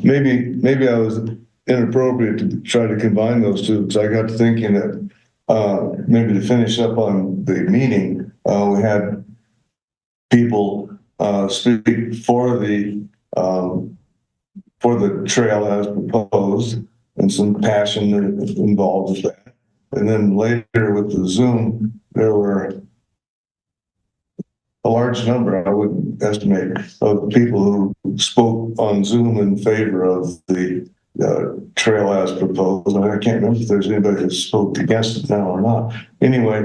Maybe I was inappropriate to try to combine those two, because I got to thinking that maybe to finish up on the meeting, we had people speak for the trail as proposed, and some passion involved with that. And then later with the Zoom, there were a large number, I wouldn't estimate, of people who spoke on Zoom in favor of the trail as proposed. I can't remember if there's anybody that spoke against it now or not. Anyway,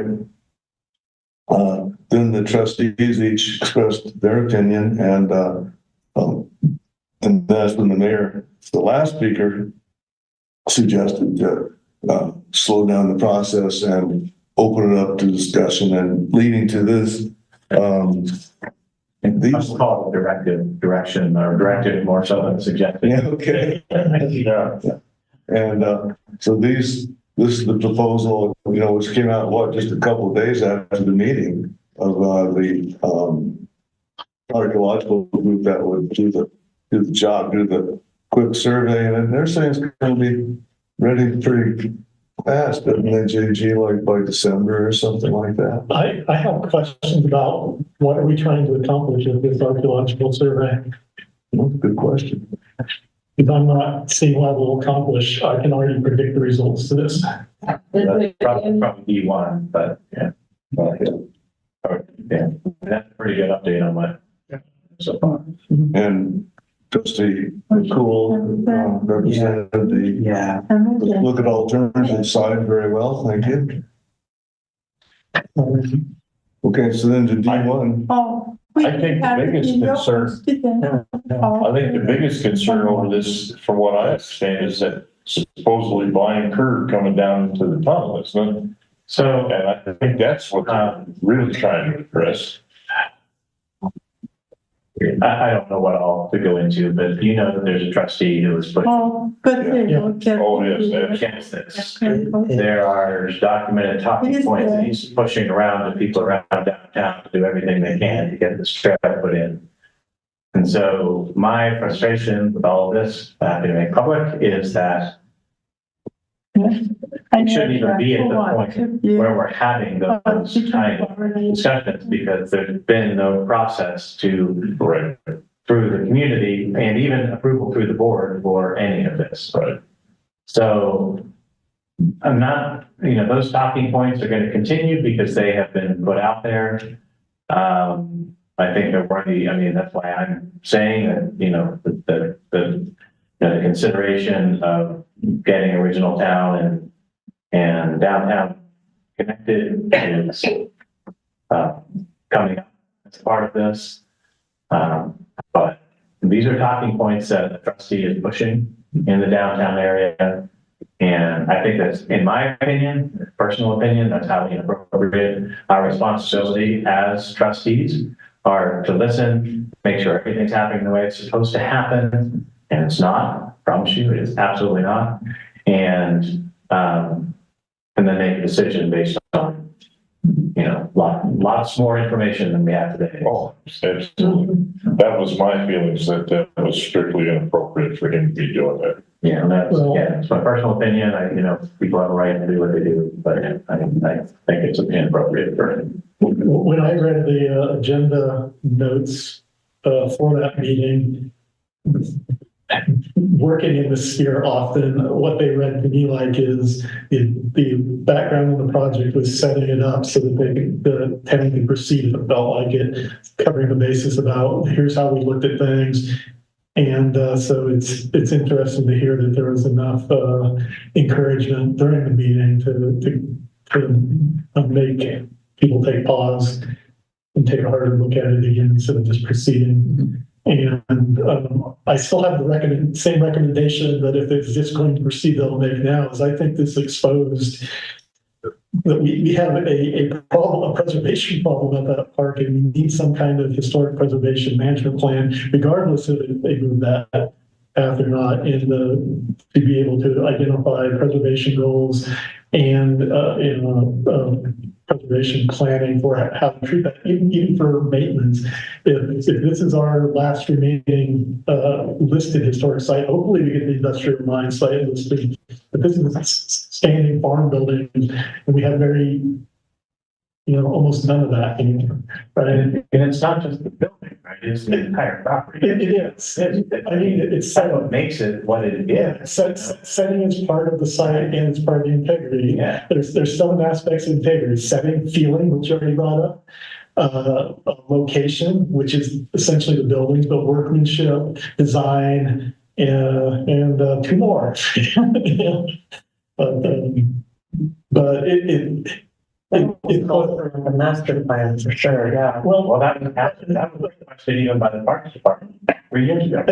then the trustees each expressed their opinion, and that's when the mayor, the last speaker, suggested to slow down the process and open it up to discussion, and leading to this.
These call direction or directive more so than suggested.
Yeah, okay. Yeah. And so this is the proposal, which came out, just a couple of days after the meeting of the archaeological group that would do the job, do the quick survey, and they're saying it's going to be ready pretty fast, but then JG, like by December or something like that.
I have questions about what are we trying to accomplish with this archaeological survey?
Well, good question.
If I'm not seeing what we'll accomplish, I can already predict the results to this.
That's probably E1, but yeah. Yeah, that's a pretty good update on what so far.
And Trustee Cool represented the look at alternative side very well. Thank you. Okay, so then to D1.
I think the biggest concern over this, from what I understand, is that supposedly blind curve coming down to the tunnel, isn't it?
So,
and I think that's what I'm really trying to address.
I don't know what all to go into, but you know that there's a trustee who is putting
Oh, yes,
against this. There are documented talking points that he's pushing around to people around downtown to do everything they can to get this trail put in. And so my frustration with all of this, to make public, is that we shouldn't even be at the point where we're having those kind of discussions, because there's been no process to through the community and even approval through the board for any of this.
Right.
So I'm not, those talking points are going to continue because they have been put out there. I think they're worthy. That's why I'm saying that, the consideration of getting original town and downtown connected is coming up as part of this. But these are talking points that the trustee is pushing in the downtown area. And I think that's, in my opinion, personal opinion, that's highly inappropriate. Our responsibility as trustees are to listen, make sure everything's happening the way it's supposed to happen. And it's not, I promise you, it is absolutely not. And then make a decision based on, lots more information than we have today.
Oh, absolutely. That was my feelings, that was strictly inappropriate for him to be doing that.
Yeah, it's my personal opinion. People have a right to do what they do, but I think it's inappropriate for him.
When I read the agenda notes for that meeting, working in the sphere often, what they read to me like is the background of the project was setting it up so that the tenant could proceed if it felt like it, covering the basis about here's how we looked at things. And so it's interesting to hear that there was enough encouragement during the meeting to make people take pause and take a harder look at it again instead of just proceeding. And I still have the same recommendation that if it's just going to proceed, they'll make now, is I think this exposed that we have a preservation problem at that park, and we need some kind of historic preservation management plan, regardless of if they move that path or not, and to be able to identify preservation goals and preservation planning for how to treat that, even for maintenance. If this is our last remaining listed historic site, hopefully we get the industrial mine site listed. But this is a standing farm building, and we have almost none of that anymore. Right?
And it's not just the building, right? It's the entire property.
It is. It's
what makes it what it is.
Setting is part of the site, and it's part of the integrity.
Yeah.
There's some aspects of integrity. Setting, feeling, which you already brought up. location, which is essentially the buildings, but workmanship, design, and two more. But it
The master plan for sure, yeah.
Well, that was actually even by the Parks Department 3 years ago.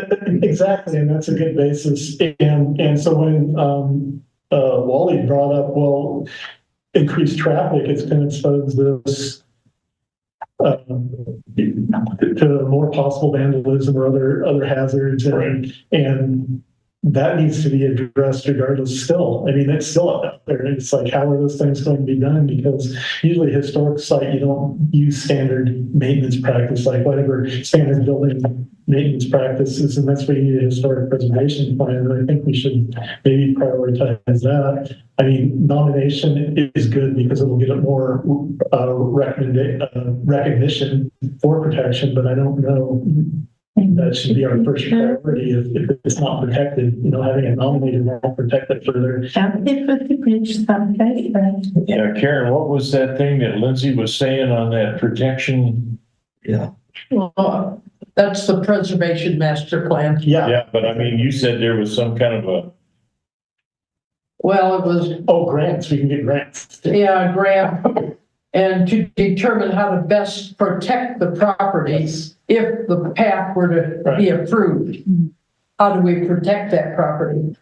exactly, and that's a good basis. And so when Wally brought up, well, increased traffic, it's going to expose this to more possible vandalism or other hazards, and that needs to be addressed regardless still. I mean, it's still up there. It's like, how are those things going to be done? Because usually historic site, you don't use standard maintenance practice, like whatever standard building maintenance practices, and that's where you need a historic preservation plan. And I think we should maybe prioritize that. I mean, nomination is good because it will get it more recognition for protection, but I don't know that should be our first priority if it's not protected. You know, having it nominated won't protect it further.
And if it's reached someplace,
Yeah, Karen, what was that thing that Lindsay was saying on that protection?
Yeah.
Well, that's the preservation master plan.
Yeah.
Yeah, but I mean, you said there was some kind of a,
Well, it was,
Oh, grants. We can get grants.
yeah, a grant. And to determine how to best protect the properties if the path were to be approved. How do we protect that property?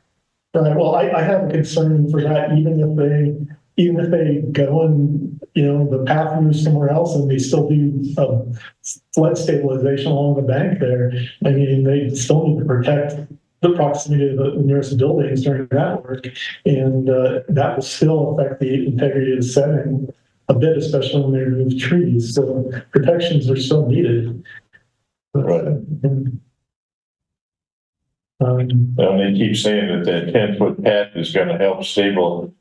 Right. Well, I have a concern for that, even if they go and, you know, the path moves somewhere else and they still do flood stabilization along the bank there. I mean, they still need to protect the proximity of the nearest buildings during that work. And that will still affect the integrity of the setting a bit, especially when they remove trees. So protections are still needed.
Right.
And
they keep saying that 10-foot path is gonna help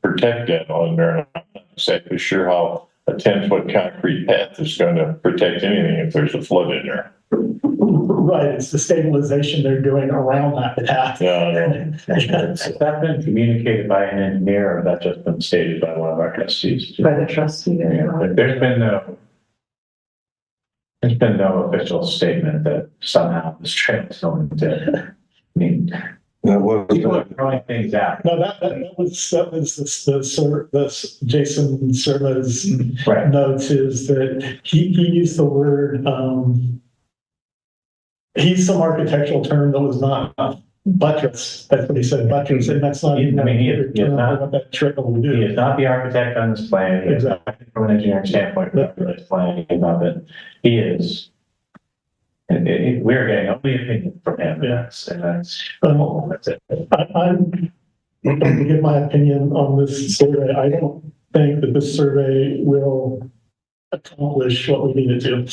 protect that on there. I'm not exactly sure how a 10-foot concrete path is gonna protect anything if there's a flood in there.
right, it's the stabilization they're doing around that path.
Yeah,
Has that been communicated by an engineer, or that just been stated by one of our trustees?
By the trustee,
There's been no official statement that somehow this trail is going to, I mean, people are throwing things out.
No, that was the Jason Serva's
Right.
notes is that he used the word, he used some architectural term that was not buttress. That's what he said, buttress, and that's not even.
I mean, he is not-
what that trick will do.
He is not the architect on this plan. He is not, from an engineering standpoint, this plan, he's not it. He is. We're getting only opinion from him.
Yeah.
That's it.
I'm going to give my opinion on this survey. I don't think that this survey will accomplish what we need it to.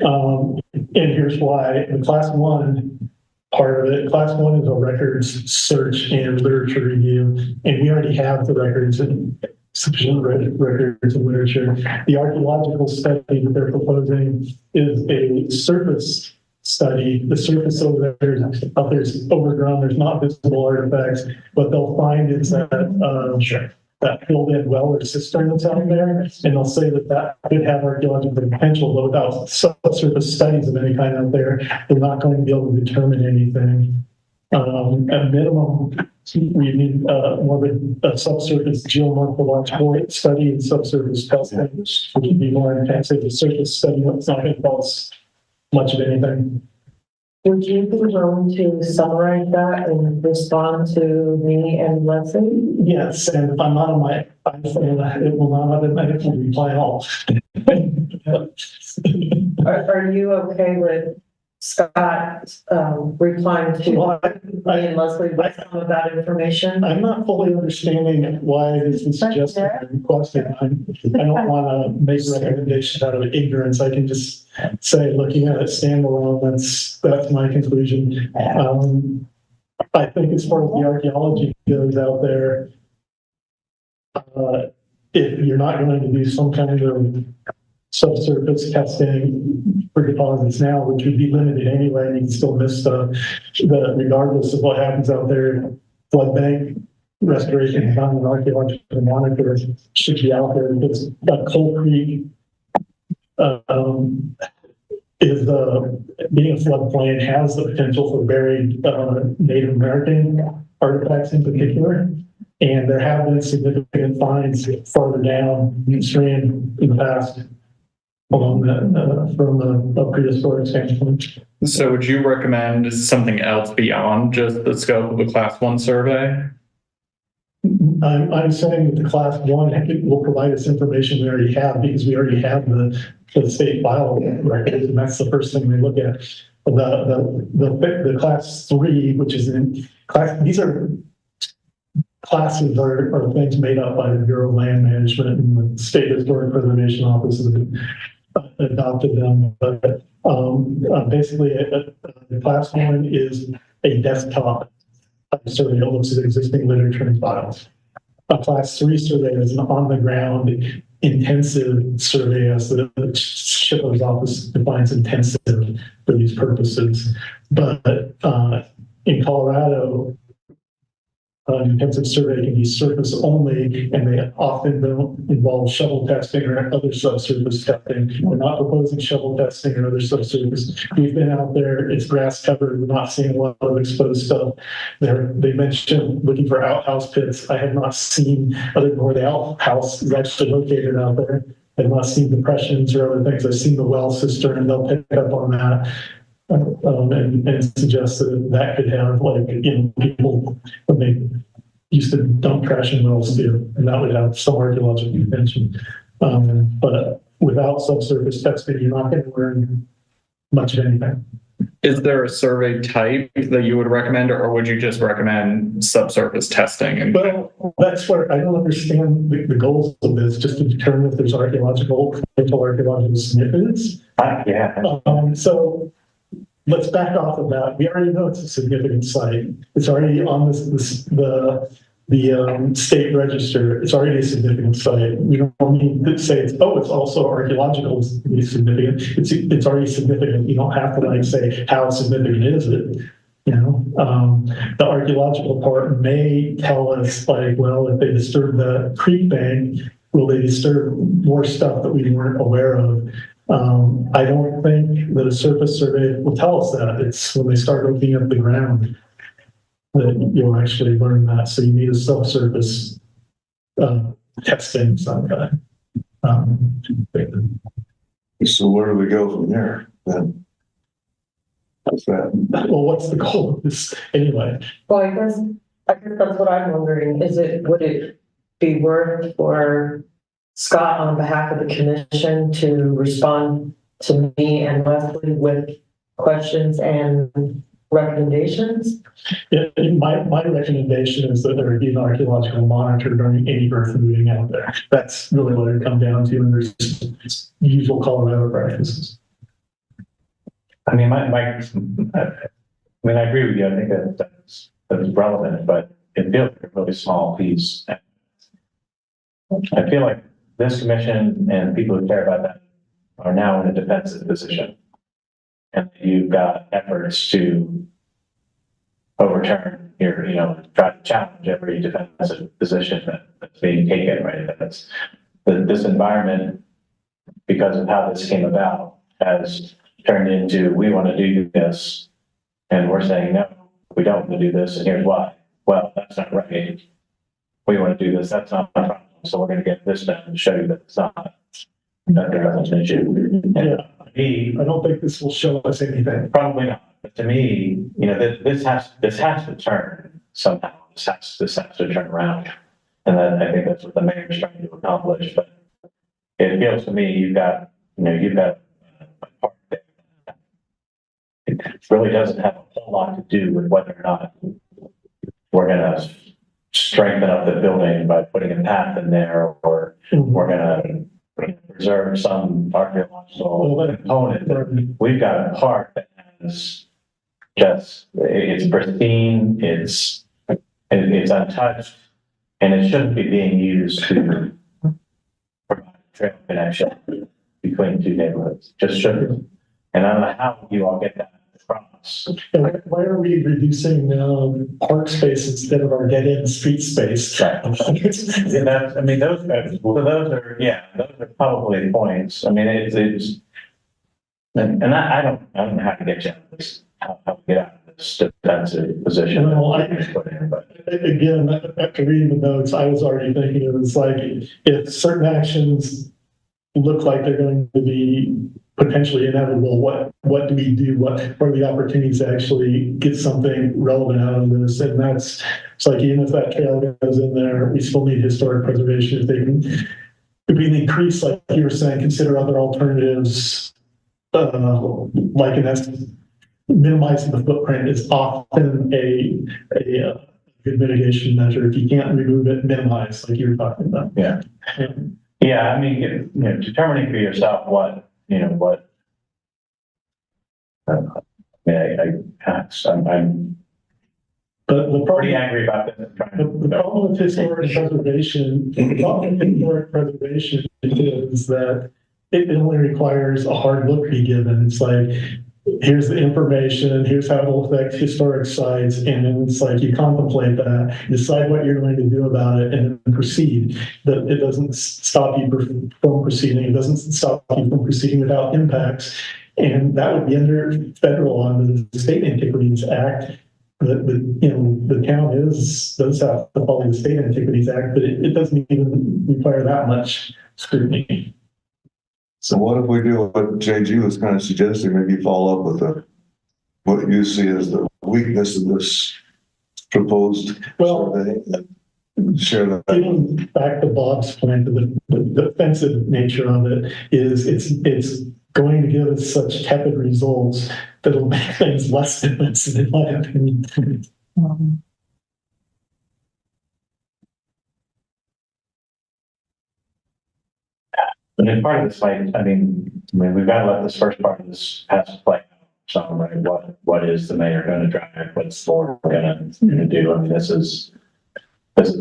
And here's why. The class 1 part of it, class 1 is a records search and literature review, and we already have the records and sufficient records and literature. The archaeological study that they're proposing is a surface study. The surface over there is overgrown. There's not visible artifacts. What they'll find is that that filled in well or cistern that's out there, and they'll say that could have archaeological potential, but without subsurface studies of any kind out there, they're not going to be able to determine anything. At minimum, we need more of a subsurface geomorphological study and subsurface testing, which would be more intensive. The surface study, it's not going to tell us much of anything.
Would you be willing to summarize that and respond to me and Leslie?
Yes, and if I'm not on my iPhone, it will not automatically reply all.
Are you okay with Scott replying to me and Leslie with some of that information?
I'm not fully understanding why this is suggested and requested. I don't want to make recommendations out of ignorance. I can just say, looking at it standalone, that's my conclusion. I think as far as the archaeology goes out there, if you're not going to do some kind of subsurface testing for deposits now, which would be limited anyway, and you can still miss the regardless of what happens out there, flood bank restoration is on an archaeological monitor should be out there because Coal Creek is being a floodplain has the potential for buried Native American artifacts in particular. And there have been significant finds farther downstream in the past along that from a prehistoric standpoint.
So would you recommend something else beyond just the scope of a class 1 survey?
I'm saying that the class 1 will provide us information we already have because we already have the state file records, and that's the first thing we look at. The class 3, which is in class, these are classes are things made up by the Bureau of Land Management and the State Historic Preservation Office that adopted them. But basically, the class 1 is a desktop survey that looks at existing literature and files. A class 3 survey is an on-the-ground intensive survey, as the Shipper's Office defines intensive for these purposes. But in Colorado, intensive survey can be surface only, and they often don't involve shovel testing or other subsurface testing. We're not proposing shovel testing or other subsurface. We've been out there, it's grass covered, we're not seeing a lot of exposed stuff. They mentioned looking for outhouse pits. I have not seen, other than where the outhouse is actually located out there, I've not seen depressions or other things. I've seen the well cistern, and they'll pick up on that. And suggest that could have, like, people when they used to dump trash in wells too, and that would have some archaeological attention. But without subsurface testing, you're not going to learn much of anything.
Is there a survey type that you would recommend, or would you just recommend subsurface testing?
Well, that's where I don't understand the goals of this, just to determine if there's archaeological significance. So let's back off of that. We already know it's a significant site. It's already on the state register. It's already a significant site. We don't need to say it's also archaeological significant. It's already significant. You don't have to say how significant is it. The archaeological part may tell us if they disturb the creek bank, will they disturb more stuff that we weren't aware of? I don't think that a surface survey will tell us that. It's when they start looking at the ground that you'll actually learn that. So you need a subsurface testing sometime.
So where do we go from there then? What's that?
Well, what's the goal of this anyway?
Well, I guess that's what I'm wondering. Would it be worth for Scott, on behalf of the commission, to respond to me and Leslie with questions and recommendations?
My recommendation is that there be an archaeological monitor during any earth moving out there. That's really what it comes down to, and there's usual Colorado practices.
I mean, I agree with you. I think that's relevant, but it feels like a really small piece. I feel like this commission and people who care about that are now in a defensive position. And you've got efforts to overturn try to challenge every defensive position that's being taken, right? This environment, because of how this came about, has turned into, we want to do this, and we're saying, no, we don't want to do this, and here's why. Well, that's not right. We want to do this, that's not a problem. So we're going to get this done and show you that it's not. That there isn't an issue.
I don't think this will show us anything.
Probably not. But to me, this has to turn somehow. This has to turn around, and I think that's what the mayor's trying to accomplish. But it feels to me you've got a part that it really doesn't have a whole lot to do with whether or not we're going to strengthen up the building by putting a path in there, or we're going to preserve some archaeological component. We've got a park that has it's pristine, it's untouched, and it shouldn't be being used to provide a trail connection between two neighborhoods. Just shouldn't. And I don't know how you all get that across house.
And why are we reducing park space instead of our dead end street space?
Right. Yeah, that's, I mean, those are probably points. I mean, it's, and I don't know how to get you out of this, how to get out of this defensive position.
No,
But
Again, after reading the notes, I was already thinking it was like, if certain actions look like they're going to be potentially inevitable, what do we do? What are the opportunities to actually get something relevant out of this? And it's like, even if that trail goes in there, we still need historic preservation. If we increase, like you were saying, consider other alternatives, like in essence, minimizing the footprint is often a good mitigation measure. If you can't remove it, minimize, like you were talking about.
yeah. Yeah, I mean, determining for yourself what. I'm
But the
pretty
problem,
angry about this.
the problem with historic preservation, is that it only requires a hard look be given. It's like, here's the information, here's how it will affect historic sites, and then it's like you contemplate that, decide what you're going to do about it, and then proceed. But it doesn't stop you from proceeding. It doesn't stop you from proceeding without impacts, and that would be under federal under the State Antiquities Act. The town does have to follow the State Antiquities Act, but it doesn't even require that much scrutiny.
So what if we do what JG was kind of suggesting, maybe follow up with what you see as the weakness of this proposed survey and share that.
Getting back to Bob's point, the defensive nature of it is it's going to give us such tepid results that it'll make things less defensive, in my opinion.
And then part of this fight, I mean, we've got to let this first part of this pass play out. So, right, what is the mayor going to drive? What's the board going to do? I mean, this is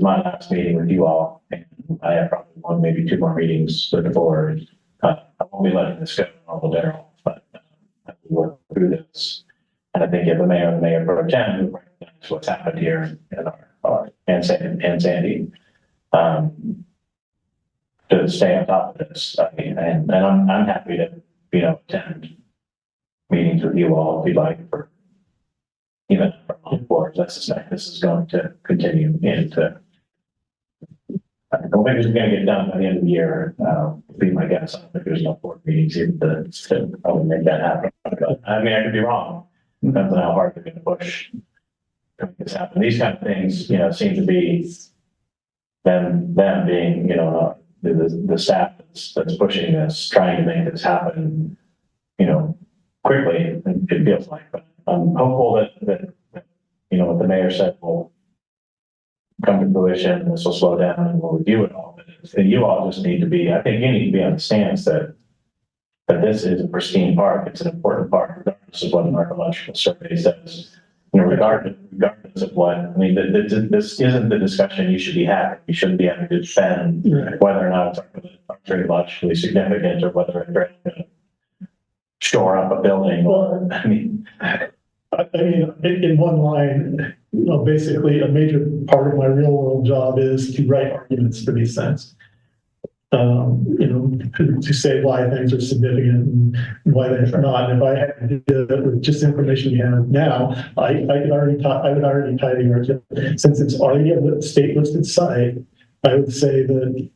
my last meeting with you all, and I have probably one, maybe two more meetings with the board. I won't be letting this go all the day, but as we work through this, and I think if the mayor pro tem who recognizes what's happened here in our and Sandy. To stay on top of this. I mean, and I'm happy to, attend meetings with you all if you'd like for even for month boards. I suspect this is going to continue into, I don't think it's going to get done by the end of the year. Be my guess. I don't think there's no board meetings here to probably make that happen. But, I mean, I could be wrong. Depends on how hard they're going to push to make this happen. These kind of things, seem to be them being, the staff that's pushing this, trying to make this happen, quickly, it feels like. But I'm hopeful that what the mayor said will come to fruition, this will slow down and we'll review it all. And you all just need to be, I think you need to be on the stance that this is a pristine park. It's an important park, regardless of what an archaeological survey says. Regardless of what, I mean, this isn't the discussion you should be having. You shouldn't be having to defend whether or not it's archaeologically significant or whether it's going to shore up a building. Or, I mean,
in one line, basically a major part of my real world job is to write arguments to make sense. To say why things are significant and why they're not. And if I had to do it with just information we have now, I would already tie the argument. Since it's already a state listed site, I would say that,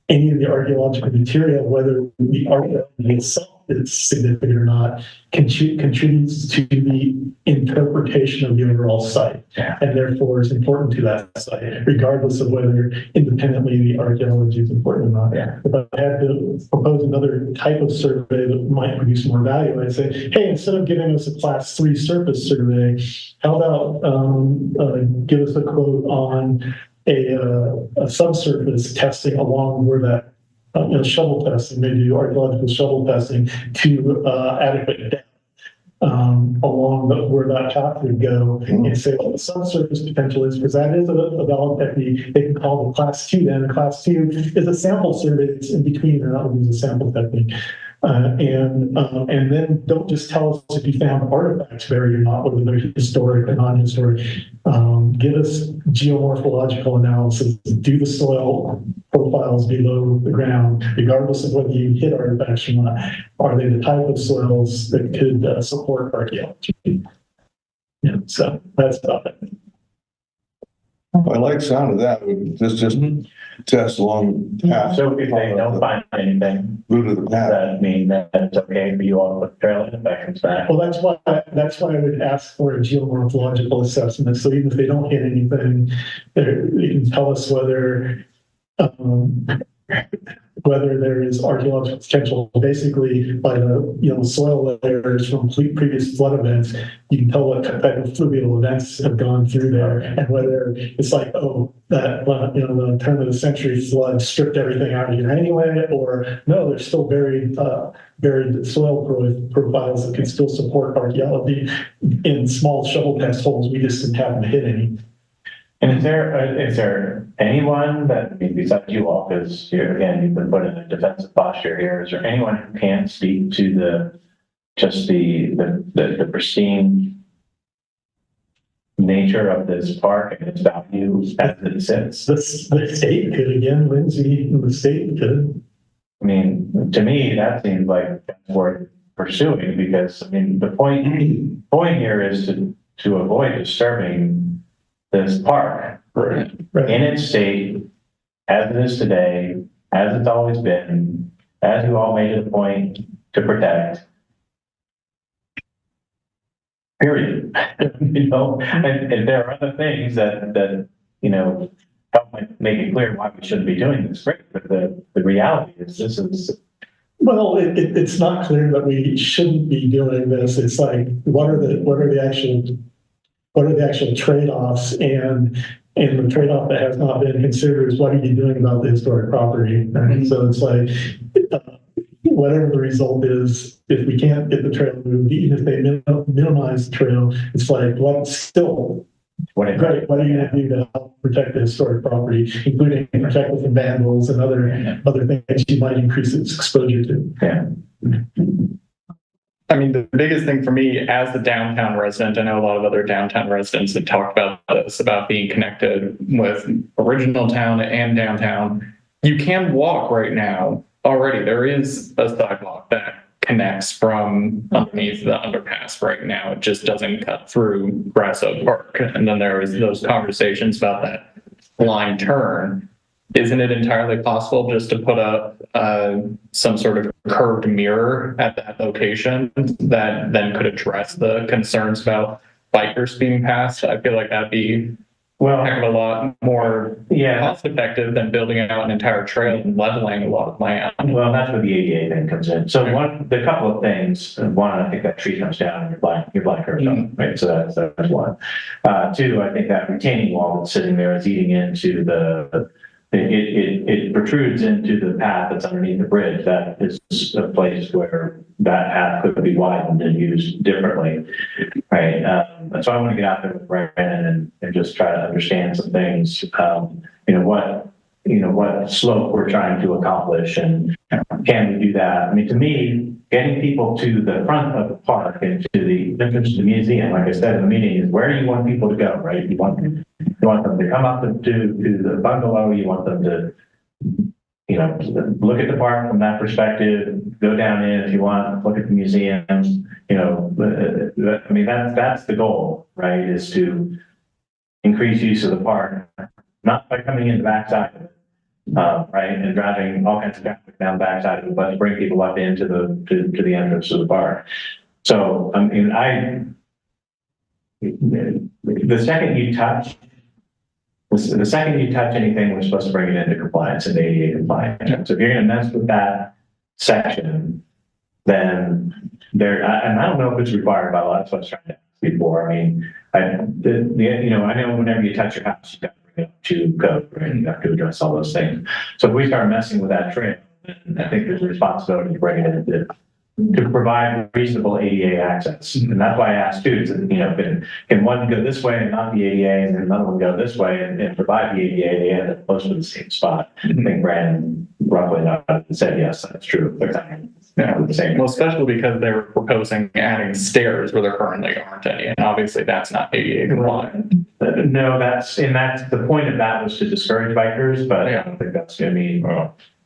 any of the archaeological material, whether the archaeology itself is significant or not, contributes to the interpretation of the overall site. And therefore is important to that site, regardless of whether independently the archaeology is important or not. If I had to propose another type of survey that might produce more value, I'd say, hey, instead of giving us a class 3 surface survey, how about give us a quote on a subsurface testing along where that shovel testing, maybe archaeological shovel testing to adequate depth along where that path would go, and say what the subsurface potential is, because that is a valid technique. They can call it class 2 then. Class 2 is a sample survey that's in between, and that would be the sample technique. And then don't just tell us if you found artifacts buried or not, whether they're historic or non-historic. Give us geomorphological analysis, do the soil profiles below the ground, regardless of whether you hit artifacts or not. Are they the type of soils that could support archaeology? Yeah, so that's about it.
I like the sound of that. Just test along the path.
So if they don't find anything,
Route of the
does
path.
that mean that it's okay for you all to put trail inspections back?
Well, that's why I would ask for a geomorphological assessment. So even if they don't hit anything, they can tell us whether there is archaeological potential. Basically, by the soil layers from previous flood events, you can tell what type of fluvial events have gone through there, and whether it's like, oh, that the turn of the century flood stripped everything out of here anyway, or no, there's still buried soil profiles that can still support archaeology in small shovel test holes. We just didn't happen to hit any.
And is there anyone that, besides you all, because you've been put in a defensive posture here, is there anyone who can speak to the pristine nature of this park and its value as it sits?
The state could, again, Lindsay, the state could.
I mean, to me, that seems like that's worth pursuing, because the point here is to avoid disturbing this park in its state, as it is today, as it's always been, as you all made it a point to protect. Period. And there are other things that help make it clear why we shouldn't be doing this. Great, but the reality is this is.
Well, it's not clear that we shouldn't be doing this. It's like, what are the actual trade-offs, and the trade-off that has not been considered is what are you doing about the historic property? Right? So it's like, whatever the result is, if we can't get the trail moved, even if they minimize the trail, it's like, what are you going to do to help protect the historic property, including protect it from vandals and other things you might increase its exposure to?
Yeah.
I mean, the biggest thing for me as the downtown resident, I know a lot of other downtown residents have talked about this, about being connected with original town and downtown. You can walk right now already. There is a sidewalk that connects from underneath the underpass right now. It just doesn't cut through Grasso Park. And then there was those conversations about that line turn. Isn't it entirely possible just to put up some sort of curved mirror at that location that then could address the concerns about bikers speeding past? I feel like that'd be a heck of a lot more cost effective than building out an entire trail and leveling a lot of land.
Well, that's where the ADA then comes in. So the couple of things. One, I think that tree comes down and your bikers on, right? So that's one. Two, I think that retaining wall that's sitting there is eating into it protrudes into the path that's underneath the bridge. That is a place where that path could be widened and used differently, right? And so I want to get out there with Brandon and just try to understand some things. What slope we're trying to accomplish, and can we do that? I mean, to me, getting people to the front of the park and to the entrance to the museum, like I said in the meeting, is where you want people to go, right? You want them to come up to the bungalow. You want them to, look at the park from that perspective, go down in if you want, look at the museums, I mean, that's the goal, right? Is to increase use of the park, not by coming in the backside of it, right? And driving all kinds of traffic down the backside of it, but to bring people up into the entrance of the park. So, I mean, the second you touch anything, we're supposed to bring it into compliance and ADA compliance. So if you're going to mess with that section, then and I don't know if it's required by law. That's what I was trying to ask before. I mean, I know whenever you touch your house, you got to bring it up to code, right? You have to address all those things. So if we start messing with that trail, then I think there's a responsibility to bring it into to provide reasonable ADA access. And that's why I asked too, is, can one go this way and not the ADA, and then another one go this way and provide the ADA? They end up close to the same spot. I think Brandon roughly said, yes, that's true.
Yeah,
the same.
well, especially because they were proposing adding stairs where there currently aren't any, and obviously that's not ADA compliant.
No, that's the point of that was to discourage bikers, but I don't think that's going to be.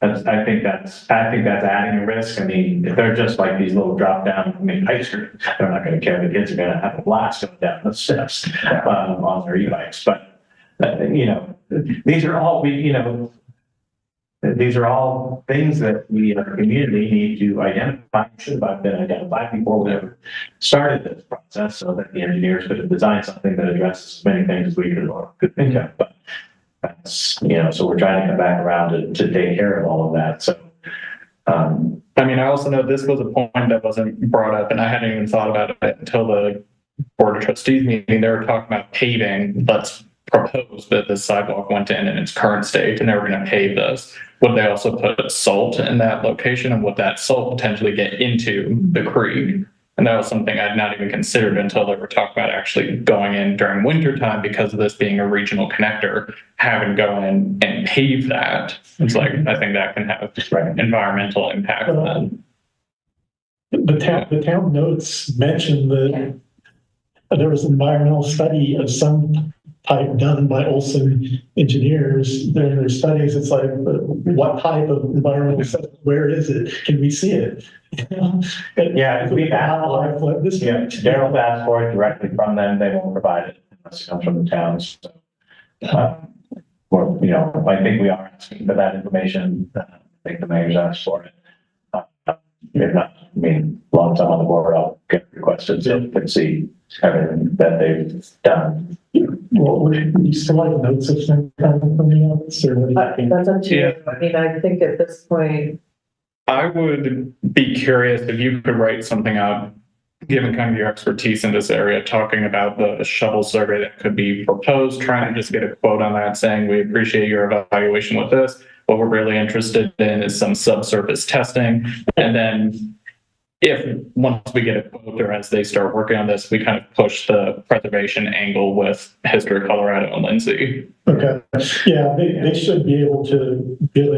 I think that's adding a risk. I mean, if they're just like these little drop down, bikes they're not going to care. The kids are going to have a blast going down the steps on their e-bikes. But these are all these are all things that we in our community need to identify, should have been identified before we ever started this process, so that the engineers could have designed something that addresses as many things as we could think of. But that's, so we're trying to come back around to take care of all of that. So,
I also know this was a point that wasn't brought up, and I hadn't even thought about it until the Board of Trustees meeting. They were talking about paving. Let's propose that the sidewalk went in its current state and they were going to pave this. Would they also put salt in that location, and would that salt potentially get into the creek? And that was something I'd not even considered until they were talking about actually going in during winter time, because of this being a regional connector, having to go in and pave that. It's like, I think that can have environmental impact then.
The town notes mentioned that there was an environmental study of some type done by Olson engineers during their studies. It's like, what type of environmental study? Where is it? Can we see it?
If we asked for it, Daryl's asked for it directly from them. They won't provide it unless it comes from the towns. So, I think we are asking for that information. I think the mayor's asked for it. If not, long time on the board, I'll get requested so you can see everything that they've done.
Well, would you still like notes of some kind from the office, or
that's up to you. I think at this point,
I would be curious if you could write something out, given kind of your expertise in this area, talking about the shuttle survey that could be proposed, trying to just get a quote on that saying, we appreciate your evaluation with this. What we're really interested in is some subsurface testing. And then once we get a quote, or as they start working on this, we kind of push the preservation angle with History Colorado and Lindsay.
Okay. Yeah, they should be able to get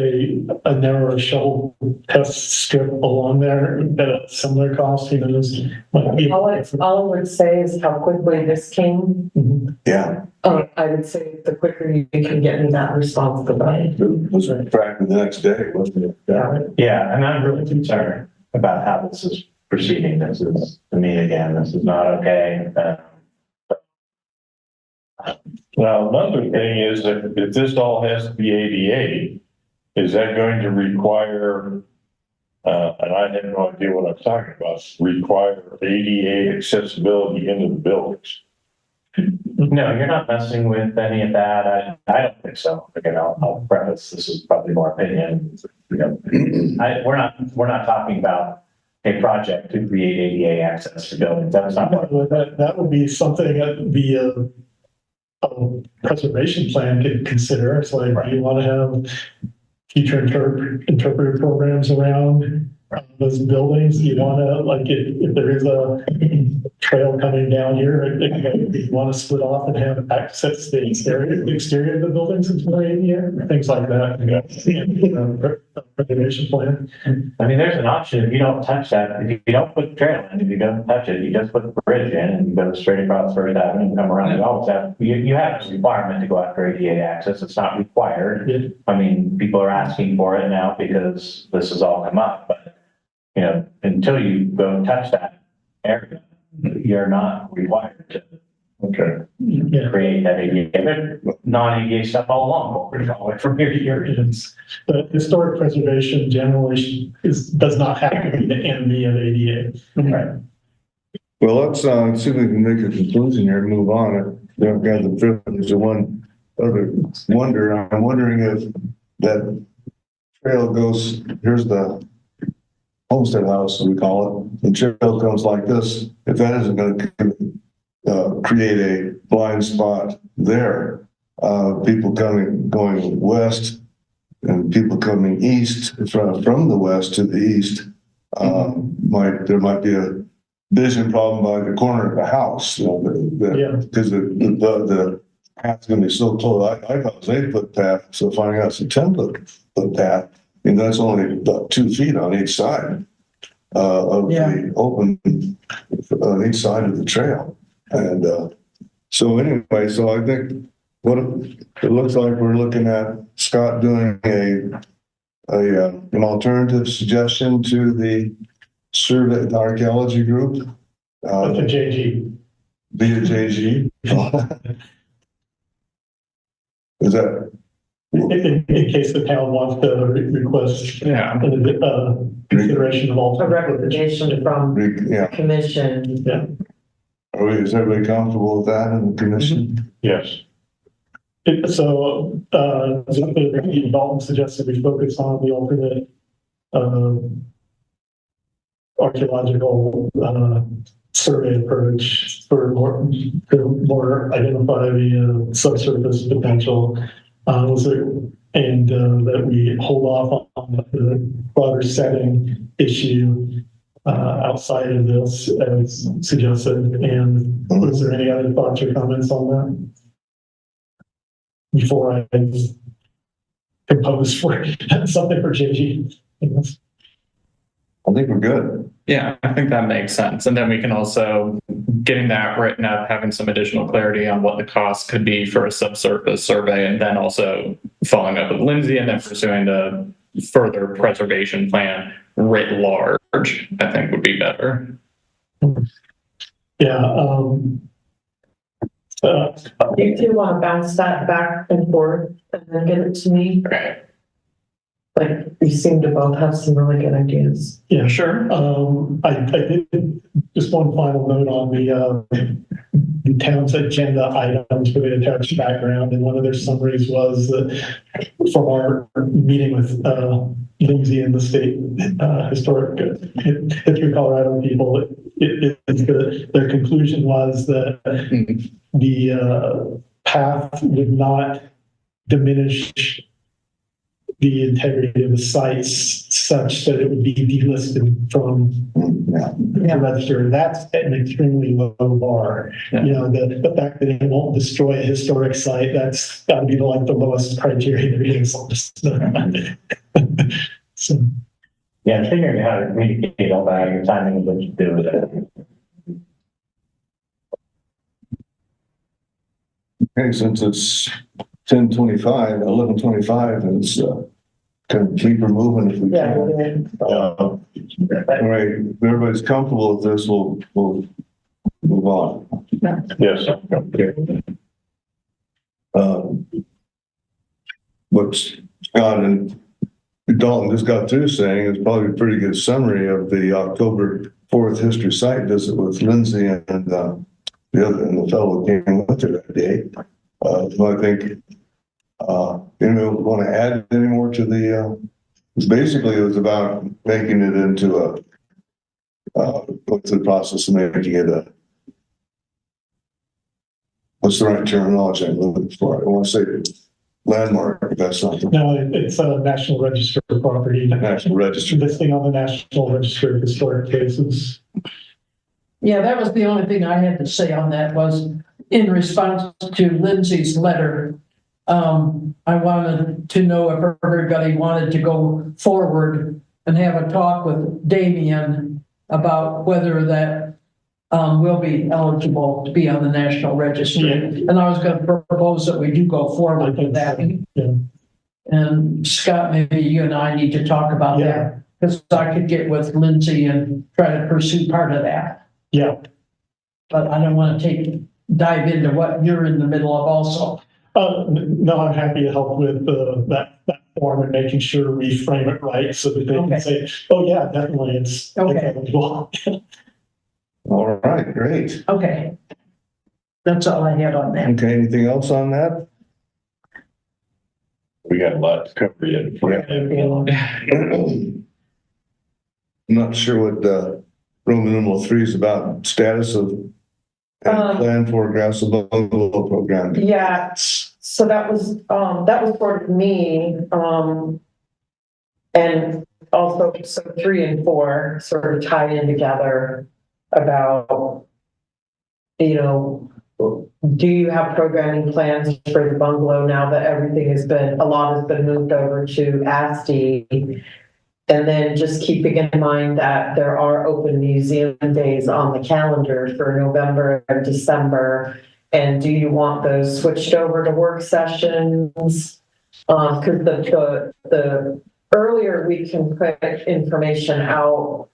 a narrow shuttle test strip along there at a similar cost.
all I would say is how quickly this came.
Mhm.
Yeah.
I would say the quicker you can get me that response, the better.
It was in fact the next day, wasn't it?
Yeah, and I'm really concerned about how this is proceeding. This is, to me, again, this is not okay.
Now, another thing is, if this all has to be ADA, is that going to require, and I have no idea what I'm talking about, require ADA accessibility into the buildings?
No, you're not messing with any of that. I don't think so. Again, I'll preface, this is probably more opinion. We're not talking about a project to create ADA access to buildings. That's not what.
That would be something that the preservation plan could consider. It's like, do you want to have future interpretive programs around those buildings? Do you want to, like, if there is a trail coming down here, do you want to split off and have access to the exterior of the buildings into the ADA? Things like that. Preservation plan.
I mean, there's an option. If you don't touch that, if you don't put the trail in, if you don't touch it, you just put the bridge in and you go straight across First Avenue and come around. You always have, you have a requirement to go after ADA access. It's not required.
Yeah.
I mean, people are asking for it now because this has all come up, but until you go touch that area, you're not required to create that ADA. Non-ADA stuff all along, pretty far from here to here.
But historic preservation generally does not have to be the enemy of ADA.
Right.
Well, let's see if we can make a conclusion here and move on. I've got the privilege of one other wonder. I'm wondering if that trail goes, here's the homestead house, we call it. The trail comes like this. If that isn't going to create a blind spot there, people going west and people coming east from the west to the east, There might be a vision problem by the corner of the house, you know, because the path's gonna be so close. I thought it was 8-foot path, so finding out it's a 10-foot path, and that's only about 2 feet on each side of the open, on each side of the trail. And so anyway, so I think what it looks like we're looking at Scott doing an alternative suggestion to the survey, the archaeology group.
With the JG.
Via JG. Is that?
In case the town wants to request consideration of
A
alternate.
recommendation from the commission.
Yeah.
Is everybody comfortable with that in the commission?
Yes.
So, Dalton suggested we focus on the alternate archaeological survey approach to more identify the subsurface potential. And that we hold off on the broader setting issue outside of this as suggested. And was there any other thoughts or comments on that? Before I compose for something for JG.
I think we're good.
Yeah, I think that makes sense. And then we can also, getting that written up, having some additional clarity on what the cost could be for a subsurface survey, and then also following up with Lindsay and then pursuing the further preservation plan writ large, I think would be better.
Yeah.
You do want to bounce that back and forth and then get it to me? Like, you seem to both have some really good ideas.
Yeah, sure. I did just one final note on the town's agenda items for the attached background. And one of their summaries was that from our meeting with Lindsay and the state historic history Colorado people, their conclusion was that the path would not diminish the integrity of the sites such that it would be delisted from the register. That's an extremely low bar.
Yeah.
You know, the fact that it won't destroy a historic site, that's got to be like the lowest criteria there is. So.
Yeah, figuring out how to communicate all that, your timing of what you do with it.
Okay, since it's 11:25, and it's kind of keep her moving if we can. All right, if everybody's comfortable with this, we'll move on.
Yes.
What Scott and Dalton just got through saying is probably a pretty good summary of the October 4th history site visit with Lindsay and the fellow who came with her that day. So I think anyone want to add any more to the? Basically, it was about making it into what's the process of making it a? What's the right terminology I'm looking for? I want to say landmark, if that's something.
No, it's a National Register property.
National Register.
Listing on the National Register of Historic Places.
Yeah, that was the only thing I had to say on that was in response to Lindsay's letter. I wanted to know if everybody wanted to go forward and have a talk with Damien about whether that will be eligible to be on the National Register.
Yeah.
And I was going to propose that we do go forward with that.
Yeah.
And Scott, maybe you and I need to talk about that, because I could get with Lindsay and try to pursue part of that.
Yeah.
But I don't want to dive into what you're in the middle of also.
No, I'm happy to help with that form and making sure we frame it right so that they can say, oh yeah, definitely it's eligible.
All right, great.
Okay. That's all I had on that.
Okay, anything else on that?
We got a lot to cover yet.
I'm not sure what Roman numeral 3 is about. Status of plan for grass bungalow program.
Yeah, so that was for me, and also, so 3 and 4 sort of tie in together about, you know, do you have programming plans for the bungalow now that a lot has been moved over to ASTI? And then just keeping in mind that there are open museum days on the calendar for November and December. And do you want those switched over to work sessions? Because the earlier we can put information out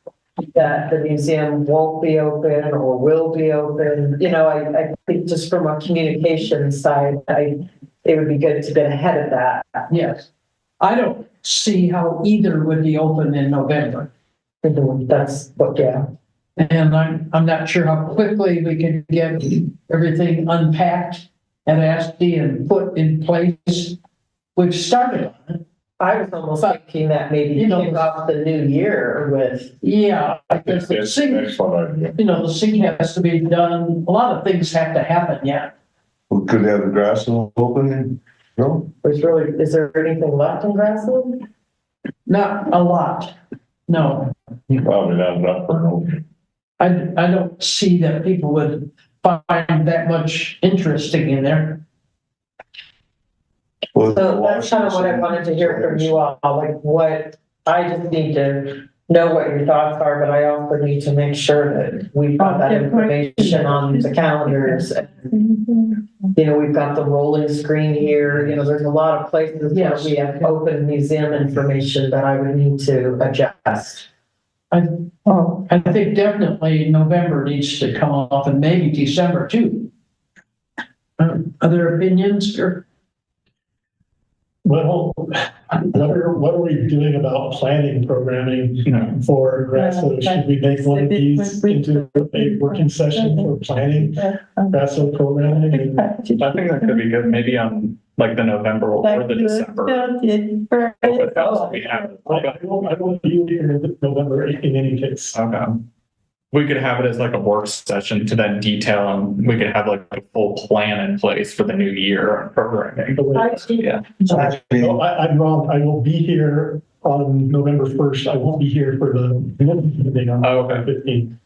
that the museum won't be open or will be open, you know, I think just from a communication side, it would be good to get ahead of that.
Yes. I don't see how either would be open in November.
That's what, yeah.
And I'm not sure how quickly we can get everything unpacked and ASTI and put in place. We've started on it.
I was almost thinking that maybe
You know,
kick off the new year with.
Yeah, because the sync, you know, the sync has to be done. A lot of things have to happen yet.
We could have the grass open, no?
Is there anything left in Grassland?
Not a lot. No,
Probably not enough for no.
I don't see that people would find that much interesting in there.
Well,
So that's kind of what I wanted to hear from you all, like I just need to know what your thoughts are, but I also need to make sure that we've got that information on the calendars. You know, we've got the rolling screen here, you know, there's a lot of places where we have open museum information that I would need to adjust.
I think definitely November needs to come off and maybe December too. Other opinions or?
Well, what are we doing about planning programming for Grasso? Should we make one of these into a working session for planning Grasso programming?
I think that could be good, maybe on like the November or the December. What else we have?
I won't be here in November in any case.
Okay. We could have it as like a work session to then detail, and we could have like a full plan in place for the new year on programming. Yeah.
No, I'm wrong. I will be here on November 1st. I won't be here for the meeting on
Okay.
15th.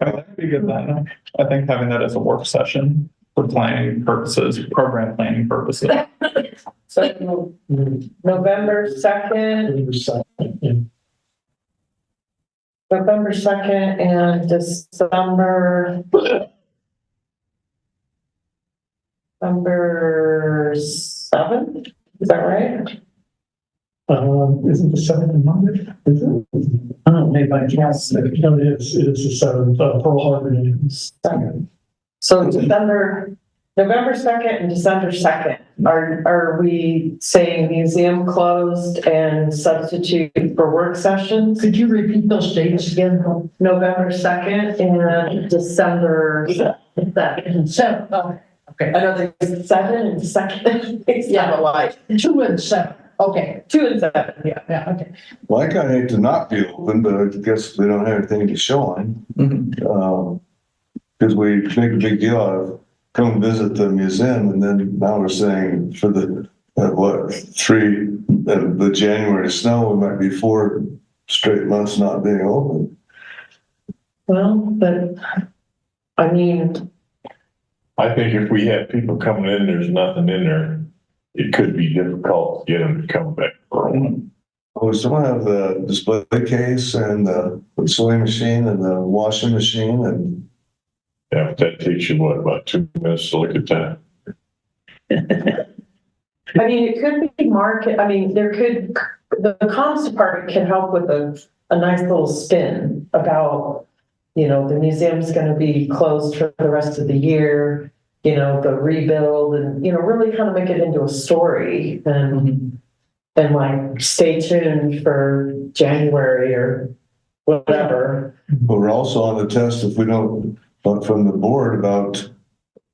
Oh, that would be good then. I think having that as a work session for planning purposes, program planning purposes.
So November 2nd. November 2nd and December 7th, is that right?
Isn't the 7th Monday? Is it?
I don't know, maybe I guess.
No, it is the 7th, Pearl Harbor Day.
7th. So November 2nd and December 2nd, are we saying museum closed and substitute for work sessions?
Could you repeat those dates again?
November 2nd and December 7th.
7th, okay.
I know there's 7 and 2nd. It's not alike.
2 and 7, okay.
2 and 7, yeah.
Yeah, okay.
Well, I kind of hate to not be open, but I guess we don't have anything to show on. Because we make a big deal out of come visit the museum, and then now we're saying for the the January snow, it might be 4 straight months not being open.
Well, but I mean,
I think if we had people coming in, there's nothing in there, it could be difficult to get them to come back for one.
Oh, we still have the display case and the sewing machine and the washing machine and.
Yeah, but that takes you, what, about 2 minutes to look at that?
I mean, it could be market, I mean, the comms department can help with a nice little spin about, you know, the museum's gonna be closed for the rest of the year, you know, the rebuild and, you know, really kind of make it into a story and like stay tuned for January or whatever.
But we're also on the test if we don't, but from the board about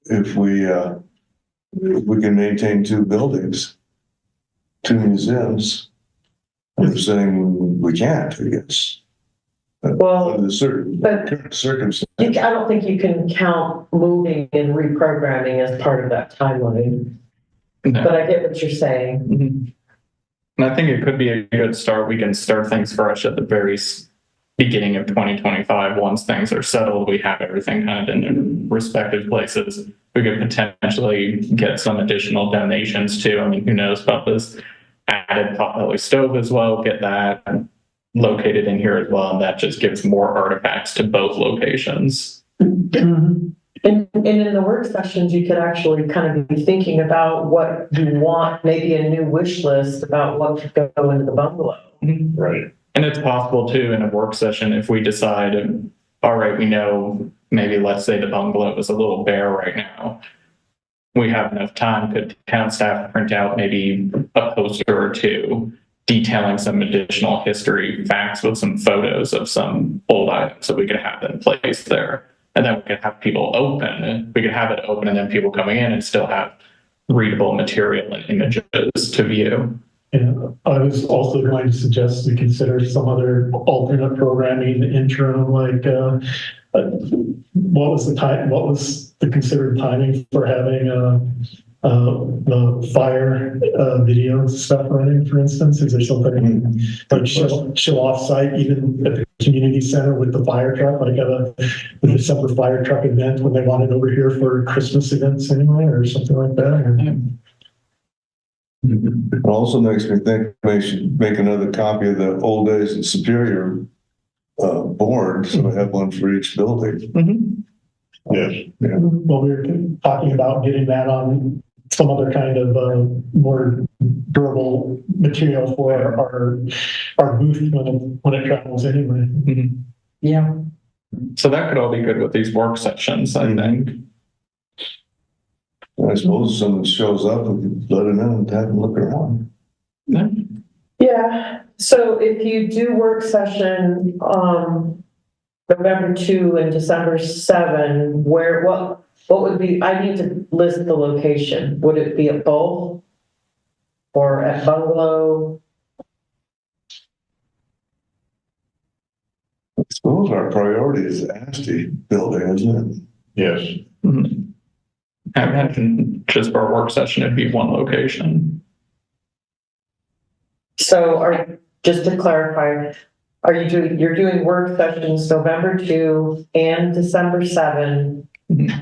if we can maintain 2 buildings, 2 museums. They're saying we can't, I guess.
Well,
under the current circumstances.
I don't think you can count moving and reprogramming as part of that timeline.
No.
But I get what you're saying.
And I think it could be a good start. We can start things fresh at the very beginning of 2025. Once things are settled, we have everything kind of in their respective places. We could potentially get some additional donations too. I mean, who knows about this added potbelly stove as well, get that located in here as well. And that just gives more artifacts to both locations.
And in the work sessions, you could actually kind of be thinking about what you want, maybe a new wish list about what could go into the bungalow.
Right. And it's possible too in a work session, if we decide, all right, we know maybe let's say the bungalow is a little bare right now. We have enough time, could town staff print out maybe a poster or two detailing some additional history facts with some photos of some old items that we could have in place there. And then we could have people open, we could have it open and then people coming in and still have readable material and images to view.
And I was also going to suggest we consider some other alternate programming in the interim, like, what was the considered timing for having, the fire, video stuff running, for instance? Is there something like show off site, even at the community center with the fire truck, like the December fire truck event when they want it over here for Christmas events anyway, or something like that?
It also makes me think they should make another copy of the old days in Superior board, so we have one for each building.
Yes.
Yeah.
Well, we were talking about getting that on some other kind of more durable material for our booth when it travels anyway.
Yeah.
So that could all be good with these work sessions, I think.
I suppose if someone shows up, we can let them in and have them look around.
Yeah, so if you do work session, November 2 and December 7, what would be, I need to list the location. Would it be at both? Or at bungalow?
I suppose our priority is the Asti building, isn't it?
Yes.
Mm-hmm. I imagine just for a work session, it'd be one location.
So just to clarify, you're doing work sessions November 2 and December 7.
Mm-hmm.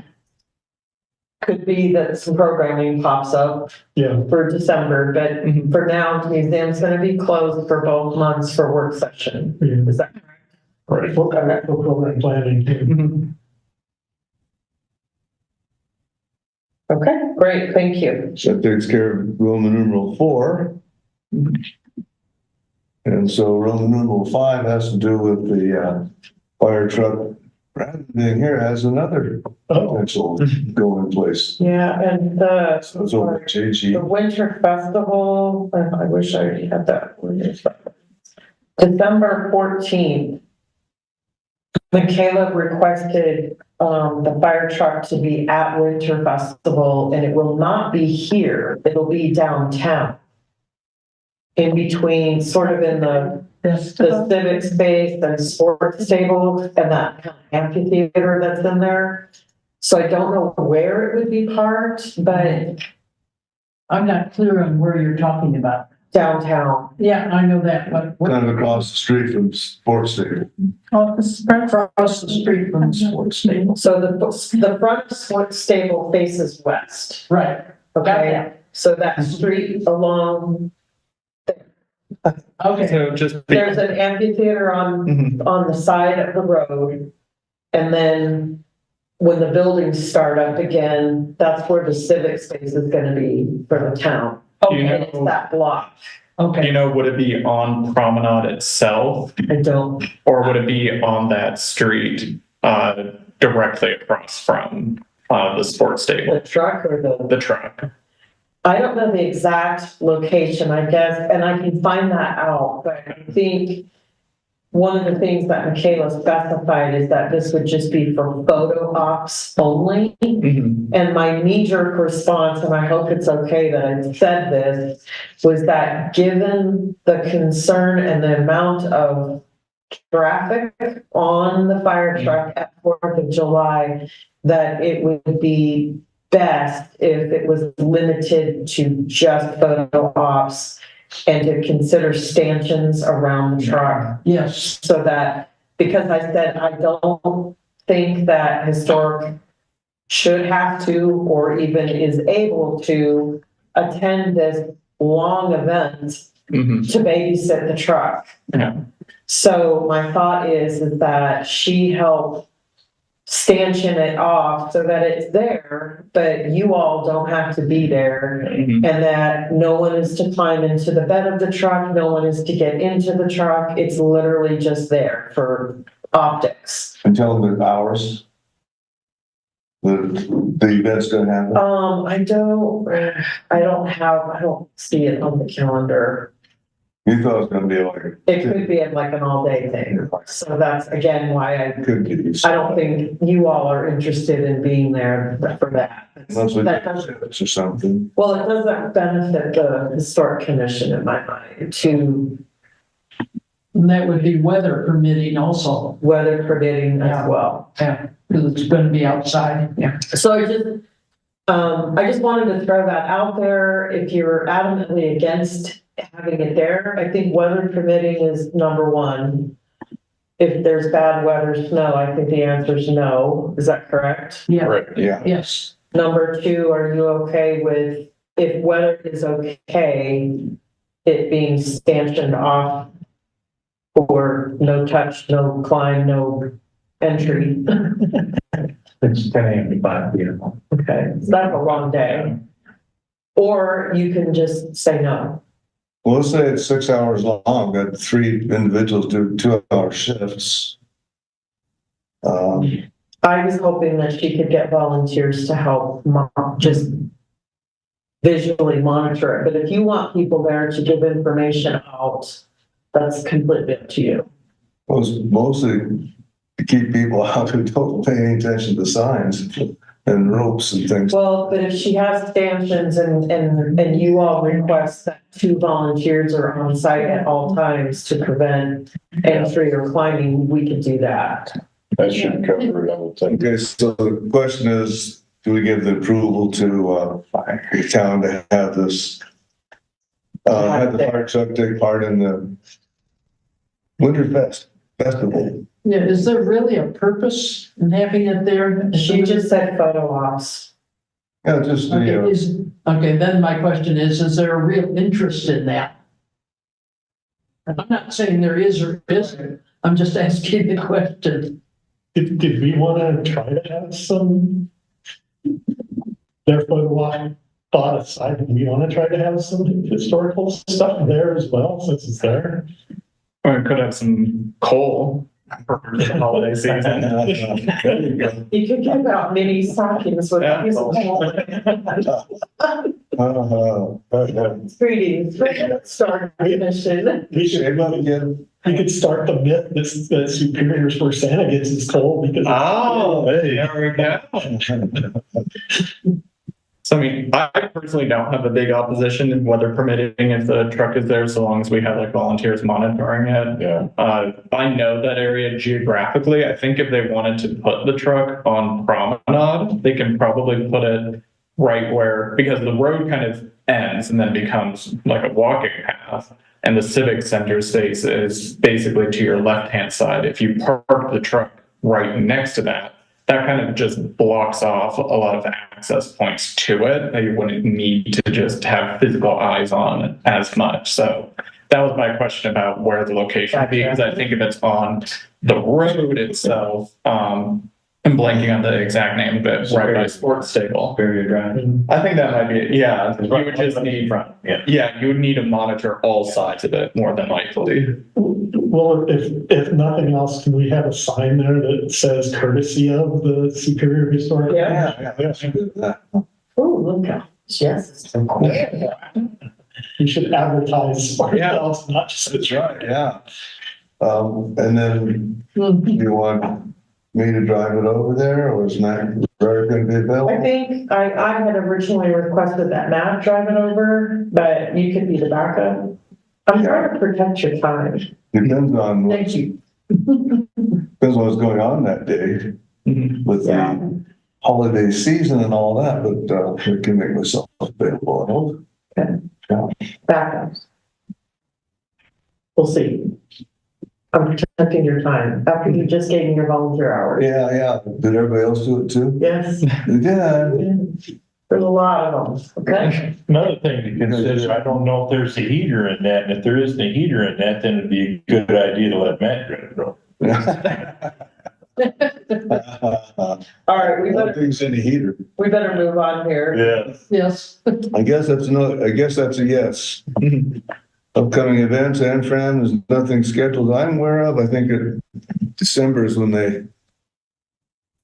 Could be that some programming pops up for December, but for now, the museum's going to be closed for both months for work session. Is that correct?
Right, for program planning.
Okay, great, thank you.
So that takes care of Roman numeral 4. And so Roman numeral 5 has to do with the fire truck. Rather than being here, has another potential go in place.
Yeah, and
So it's over JG.
the Winter Festival, I wish I already had that. December 14th, Michaela requested the fire truck to be at Winter Festival, and it will not be here. It'll be downtown. In between, sort of in the civic space and sports stable and that kind of amphitheater that's in there. So I don't know where it would be parked, but
I'm not clear on where you're talking about.
downtown.
Yeah, I know that, but
Kind of across the street from Sports Stadium.
across the street from the sports stable.
So the front sports stable faces west.
Right.
Okay, so that street along,
Okay.
So just
there's an amphitheater on the side of the road. And then when the buildings start up again, that's where the civic space is gonna be for the town.
You
And it's
know,
that block.
Okay.
would it be on Promenade itself,
I don't,
or would it be on that street directly across from the sports
the
stable,
truck or
the truck?
I don't know the exact location, I guess, and I can find that out, but I think one of the things that Michaela specified is that this would just be for photo ops only. And my knee-jerk response, and I hope it's okay that I said this, was that given the concern and the amount of traffic on the fire truck at 4th of July, that it would be best if it was limited to just photo ops and to consider stanchions around the truck.
Yes,
So that, because I said, I don't think that historic should have to, or even is able to attend this long event
Mhm.
to babysit the truck.
Yeah.
So my thought is that she helped stanchion it off so that it's there, but you all don't have to be there.
Mhm.
And that no one is to climb into the bed of the truck, no one is to get into the truck. It's literally just there for optics.
And tell them the hours. The event's gonna happen.
I don't see it on the calendar.
You thought it was gonna be like.
It could be like an all-day thing. So that's again why
Could be.
I don't think you all are interested in being there for that.
Unless we
That
do
doesn't,
shifts or something.
well, it doesn't benefit the historic commission in my mind to
and that would be weather permitting also.
weather permitting as well.
Yeah, because it's gonna be outside. Yeah.
So I just wanted to throw that out there. If you're adamantly against having it there, I think weather permitting is number one. If there's bad weather, snow, I think the answer is no. Is that correct?
Yeah,
Correct.
Yeah.
yes.
Number two, are you okay with, if weather is okay, it being stanchioned off for no touch, no climb, no entry?
It's 10 a.m. to 5 p.m.
Okay, so that's a long day. Or you can just say no.
Well, let's say it's 6 hours long, got 3 individuals do 2-hour shifts.
I was hoping that she could get volunteers to help just visually monitor it. But if you want people there to give information out, that's completely up to you.
Well, it's mostly to keep people out who don't pay any attention to signs and ropes and things.
Well, but if she has stanchions and you all request that 2 volunteers are on site at all times to prevent entry or climbing, we could do that.
That should cover it, I would think.
Okay, so the question is, do we give the approval to the town to have this, have the fire truck take part in the Festival?
Yeah, is there really a purpose in having it there?
She just said photo ops.
Yeah, just
Okay,
the,
okay, then my question is there a real interest in that? I'm not saying there is or isn't, I'm just asking the question.
Did we want to try to have some, therefore, why thought aside, do we want to try to have some historical stuff there as well, since it's there?
Or we could have some coal for the holiday season.
there you go.
You could give out mini stockings with
Yeah.
greetings, Star Commission.
We could start the myth that Superior's where Santa gets his coal because.
Oh, there we go. So I mean, I personally don't have a big opposition in weather permitting if the truck is there, so long as we have like volunteers monitoring it.
Yeah.
I know that area geographically. I think if they wanted to put the truck on Promenade, they can probably put it right where, because the road kind of ends and then becomes like a walking path. And the civic center space is basically to your left-hand side. If you park the truck right next to that, that kind of just blocks off a lot of access points to it that you wouldn't need to just have physical eyes on as much. So that was my question about where the location would be, because I think if it's on the road itself, I'm blanking on the exact name, but right by Sports Stable.
Superior Drive.
I think that might be it. Yeah, you would just need,
Yeah.
you would need to monitor all sides of it more than likely.
Well, if nothing else, can we have a sign there that says courtesy of the Superior Historic?
Yeah. Oh, look out. Yes.
We should advertise ourselves, not just.
That's right, yeah. And then you want me to drive it over there, or is Matt going to be available?
I think I had originally requested that Matt drive it over, but you could be the backup. I'm trying to protect your time.
Depends on,
Thank you.
depends on what's going on that day with the holiday season and all that, but I can make myself available.
Backup. we'll see. I'm protecting your time after you just gave me your volunteer hours.
Yeah. Did everybody else do it too?
Yes,
They did.
there's a lot of them, okay?
Another thing to consider, I don't know if there's a heater in that, and if there isn't a heater in that, then it'd be a good idea to let Matt drive it.
All right,
I don't think it's any heater.
we better move on here.
Yeah.
Yes.
I guess that's a yes. Upcoming events, and Fran, there's nothing scheduled I'm aware of. I think December is when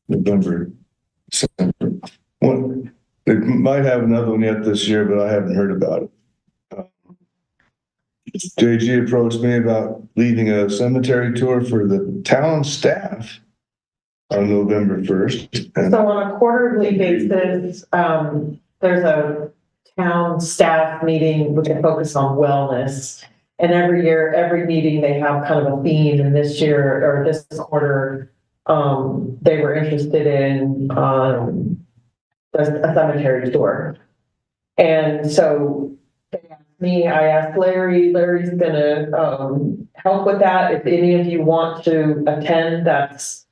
November, December. One, they might have another one yet this year, but I haven't heard about it. JG approached me about leading a cemetery tour for the town staff on November 1st.
So on a quarterly basis, there's a town staff meeting with a focus on wellness. And every year, every meeting, they have kind of a theme, and this year, or this quarter, they were interested in, a cemetery tour. And so they asked me, I asked Larry's gonna, help with that. If any of you want to attend, that's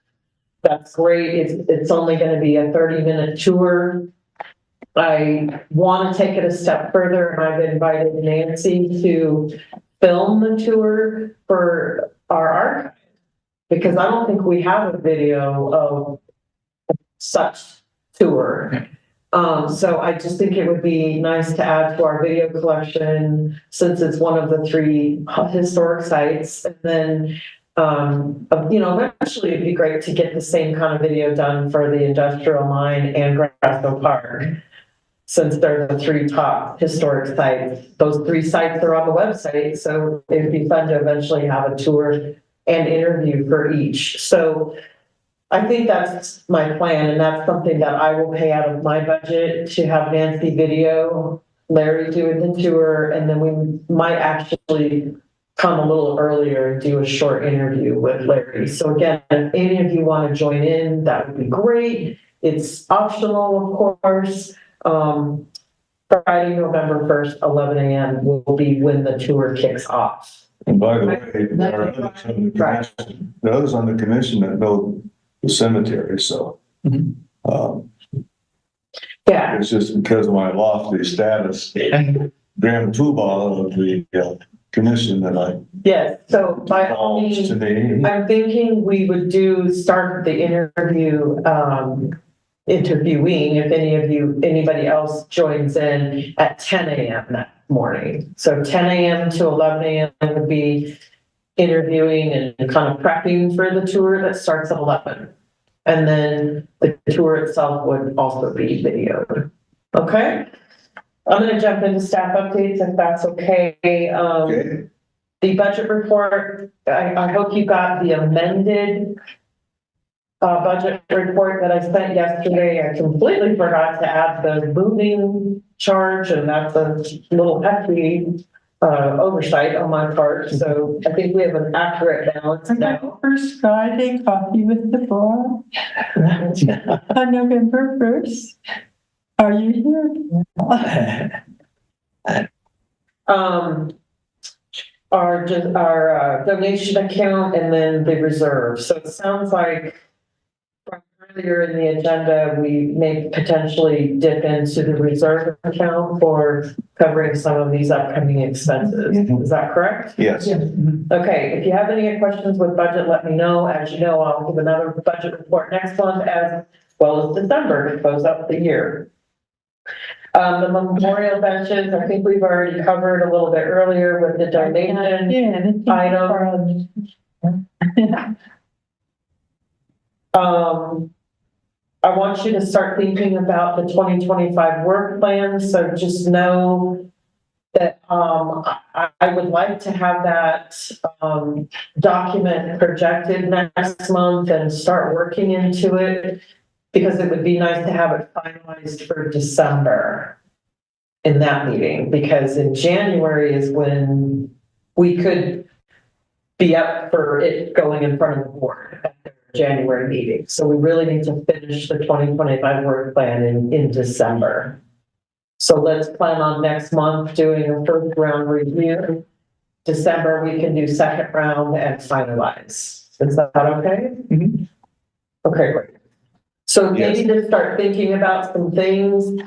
great. It's only gonna be a 30-minute tour. I want to take it a step further, and I've invited Nancy to film the tour for our archive, because I don't think we have a video of such tour. So I just think it would be nice to add to our video collection, since it's one of the 3 historic sites. And then, eventually it'd be great to get the same kind of video done for the industrial mine and Grasso Park, since they're the 3 top historic sites. Those 3 sites are on the website, so it'd be fun to eventually have a tour and interview for each. So I think that's my plan, and that's something that I will pay out of my budget to have Nancy video, Larry doing the tour, and then we might actually come a little earlier and do a short interview with Larry. So again, if any of you want to join in, that would be great. It's optional, of course. Friday, November 1st, 11 a.m. will be when the tour kicks off.
And by the way, there are others on the commission that know the cemetery, so.
Yeah.
It's just because of my lofty status, grand poobah of the commission that
Yes, so by all means,
to me.
I'm thinking we would start the interviewing, if anybody else joins in at 10 a.m. that morning. So 10 a.m. to 11 a.m. would be interviewing and kind of prepping for the tour that starts at 11. And then the tour itself would also be videoed. Okay? I'm going to jump into staff updates if that's okay.
Okay.
The budget report, I hope you got the amended budget report that I sent yesterday. I completely forgot to add the moving charge, and that's a little hefty oversight on my part. So I think we have an accurate balance now.
First Friday, coffee with the board on November 1st. Are you here?
Our donation account and then the reserve. So it sounds like from earlier in the agenda, we may potentially dip into the reserve account for covering some of these upcoming expenses. Is that correct?
Yes.
Okay, if you have any questions with budget, let me know. As you know, I'll give another budget report next month as well as December to close out the year. The memorial benches, I think we've already covered a little bit earlier with the donation item. I want you to start thinking about the 2025 work plan. So just know that I would like to have that document projected next month and start working into it, because it would be nice to have it finalized for December in that meeting, because in January is when we could be up for it going in front of the board at their January meeting. So we really need to finish the 2025 work plan in December. So let's plan on next month doing a first round review December, we can do second round and finalize. Is that okay?
Mhm.
Okay, great. So maybe to start thinking about some things,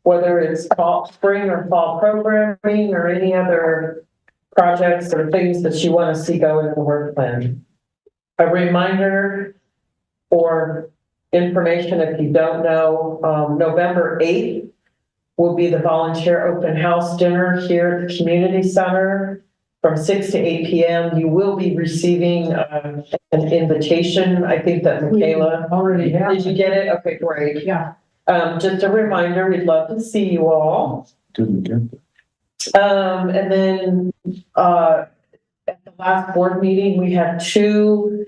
whether it's spring or fall programming or any other projects or things that you want to see go in the work plan. A reminder or information, if you don't know, November 8th will be the volunteer open house dinner here at the community center from 6 to 8 p.m. You will be receiving an invitation. I think that Michaela
Already have.
Did you get it? Okay, great.
Yeah.
Just a reminder, we'd love to see you all.
Didn't get that.
And then, at the last board meeting, we had 2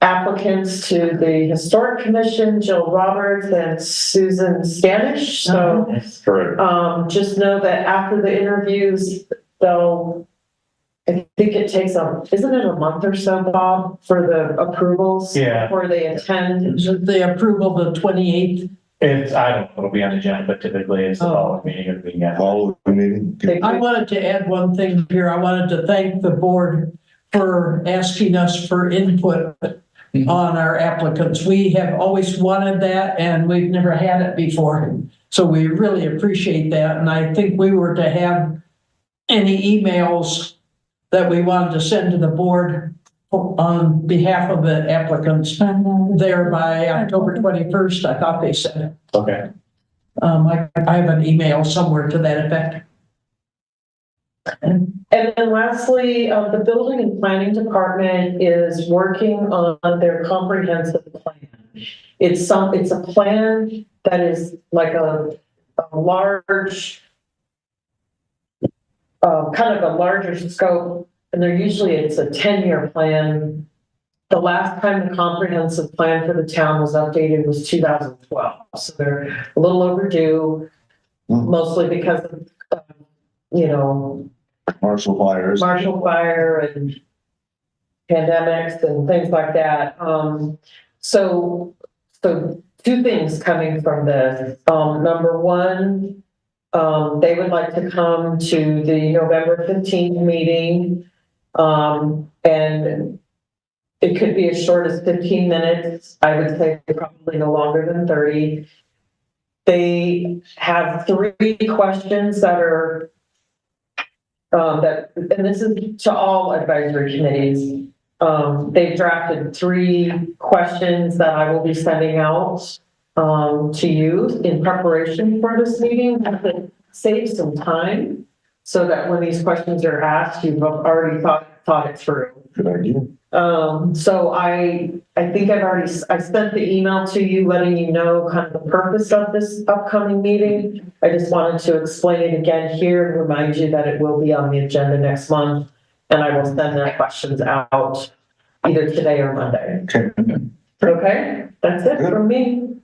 applicants to the Historic Commission, Jill Roberts and Susan Stanish. So,
Correct.
just know that after the interviews, I think it takes isn't it a month or so, Bob, for the approvals?
Yeah.
Before they attend?
The approval the 28th.
I don't know, it'll be on the agenda, but typically it's the following meeting of the meeting.
Follow the meeting.
I wanted to add one thing here. I wanted to thank the board for asking us for input on our applicants. We have always wanted that and we've never had it before. So we really appreciate that. And I think we were to have any emails that we wanted to send to the board on behalf of the applicants there by October 21st, I thought they said.
Okay.
I have an email somewhere to that effect.
And then lastly, the building and planning department is working on their comprehensive plan. It's a plan that is like a large, kind of a larger scope, and it's a 10-year plan. The last time the comprehensive plan for the town was updated was 2012. So they're a little overdue, mostly because of,
Marshall fires.
Marshall fire and pandemics and things like that. So 2 things coming from this. Number one, they would like to come to the November 15th meeting. And it could be as short as 15 minutes. I would say probably no longer than 30. They have 3 questions that are, and this is to all advisory committees. They've drafted 3 questions that I will be sending out to you in preparation for this meeting to save some time so that when these questions are asked, you've already thought it through.
Good idea.
So I think I sent the email to you letting you know kind of the purpose of this upcoming meeting. I just wanted to explain it again here and remind you that it will be on the agenda next month. And I will send the questions out either today or Monday. Okay, that's it from me.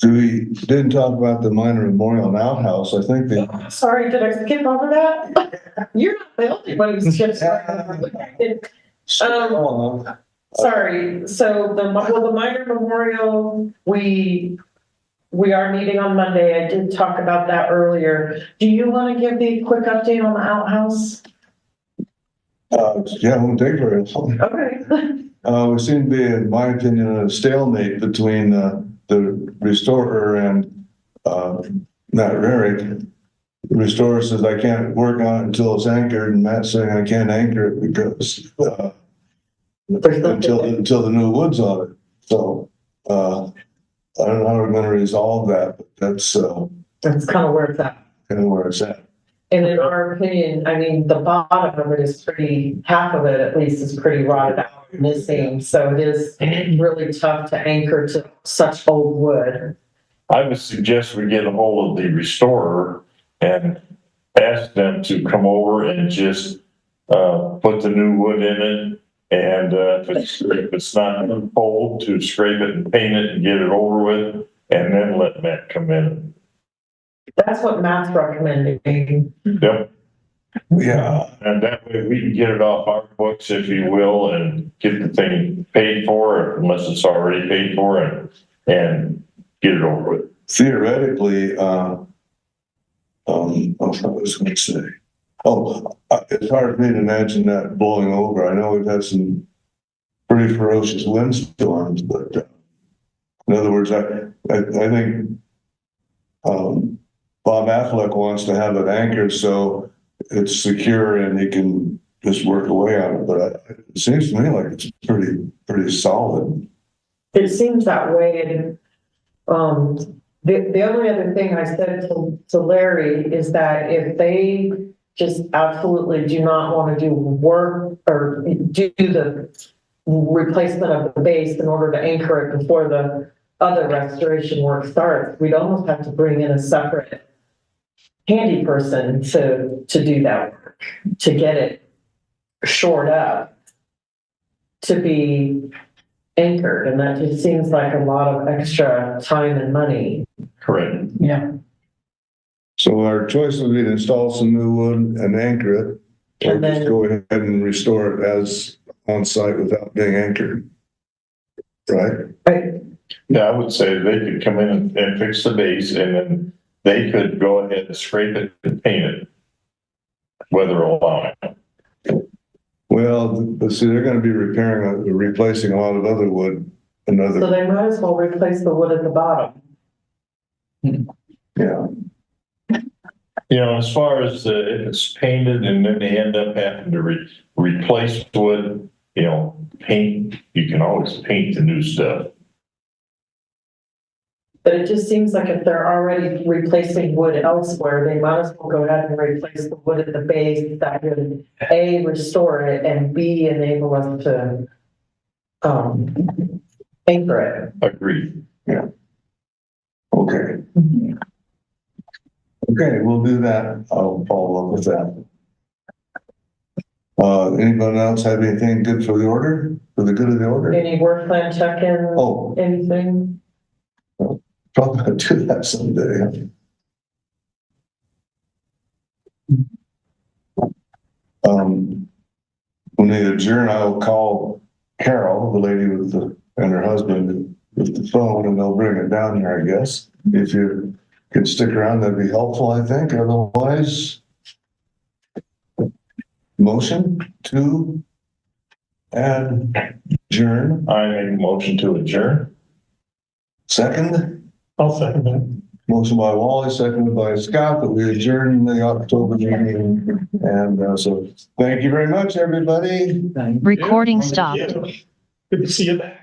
We didn't talk about the minor memorial and outhouse. I think they.
Sorry, did I skip over that? You're not the only one who skips. Sorry, so the minor memorial, we are meeting on Monday. I did talk about that earlier. Do you want to give the quick update on the outhouse?
Yeah, it won't take very long.
Okay.
We seem to be, in my opinion, a stalemate between the restorer and Matt Rarick. The restorer says, I can't work on it until it's anchored, and Matt's saying I can't anchor it because until the new wood's on it. So I don't know how we're going to resolve that, but that's
kind of where it's at.
Kind of where it's at.
And in our opinion, I mean, the bottom of it is half of it at least is pretty rotted out, missing. So it is really tough to anchor to such old wood.
I would suggest we get a hold of the restorer and ask them to come over and just put the new wood in it. And if it's not old, to scrape it and paint it and get it over with, and then let Matt come in.
That's what Matt's recommending.
Yep.
Yeah.
And that way we can get it off our books, if you will, and get the thing paid for, unless it's already paid for, and get it over with.
Theoretically, what was I going to say? It's hard for me to imagine that blowing over. I know we've had some pretty ferocious windstorms, but in other words, I think Bob Affleck wants to have it anchored so it's secure and he can just work away on it. But it seems to me like it's pretty solid.
It seems that way. And the only other thing I said to Larry is that if they just absolutely do not want to do work or do the replacement of the base in order to anchor it before the other restoration work starts, we'd almost have to bring in a separate handy person to do that work, to get it shored up, to be anchored. And that just seems like a lot of extra time and money.
Correct.
Yeah.
So our choice would be to install some new wood and anchor it, or
And
just
then-
go ahead and restore it as on site without being anchored. Right?
Yeah, I would say they could come in and fix the base, and then they could go ahead and scrape it and paint it, weather allowing.
Well, but see, they're gonna be replacing a lot of other wood,
So
another,
they might as well replace the wood at the bottom.
yeah.
You know, as far as if it's painted and then they end up having to replace wood, you know, paint, you can always paint the new stuff.
But it just seems like if they're already replacing wood elsewhere, they might as well go ahead and replace the wood at the base. That would A, restore it, and B, enable us to anchor it.
Agreed.
Okay. Okay, we'll do that. I'll follow up with that. Anyone else have anything good for the order, for the good of the order?
Any work plan check-in,
Oh,
anything?
probably gonna do that someday. When they adjourn, I'll call Carol, the lady and her husband with the phone, and they'll bring it down here, I guess. If you could stick around, that'd be helpful, I think. Otherwise, motion to adjourn.
I make a motion to adjourn.
Second,
I'll second that.
motion by Wally, seconded by Scott, that we adjourn the October meeting. And so thank you very much, everybody.
Recording stopped.
Good to see you back.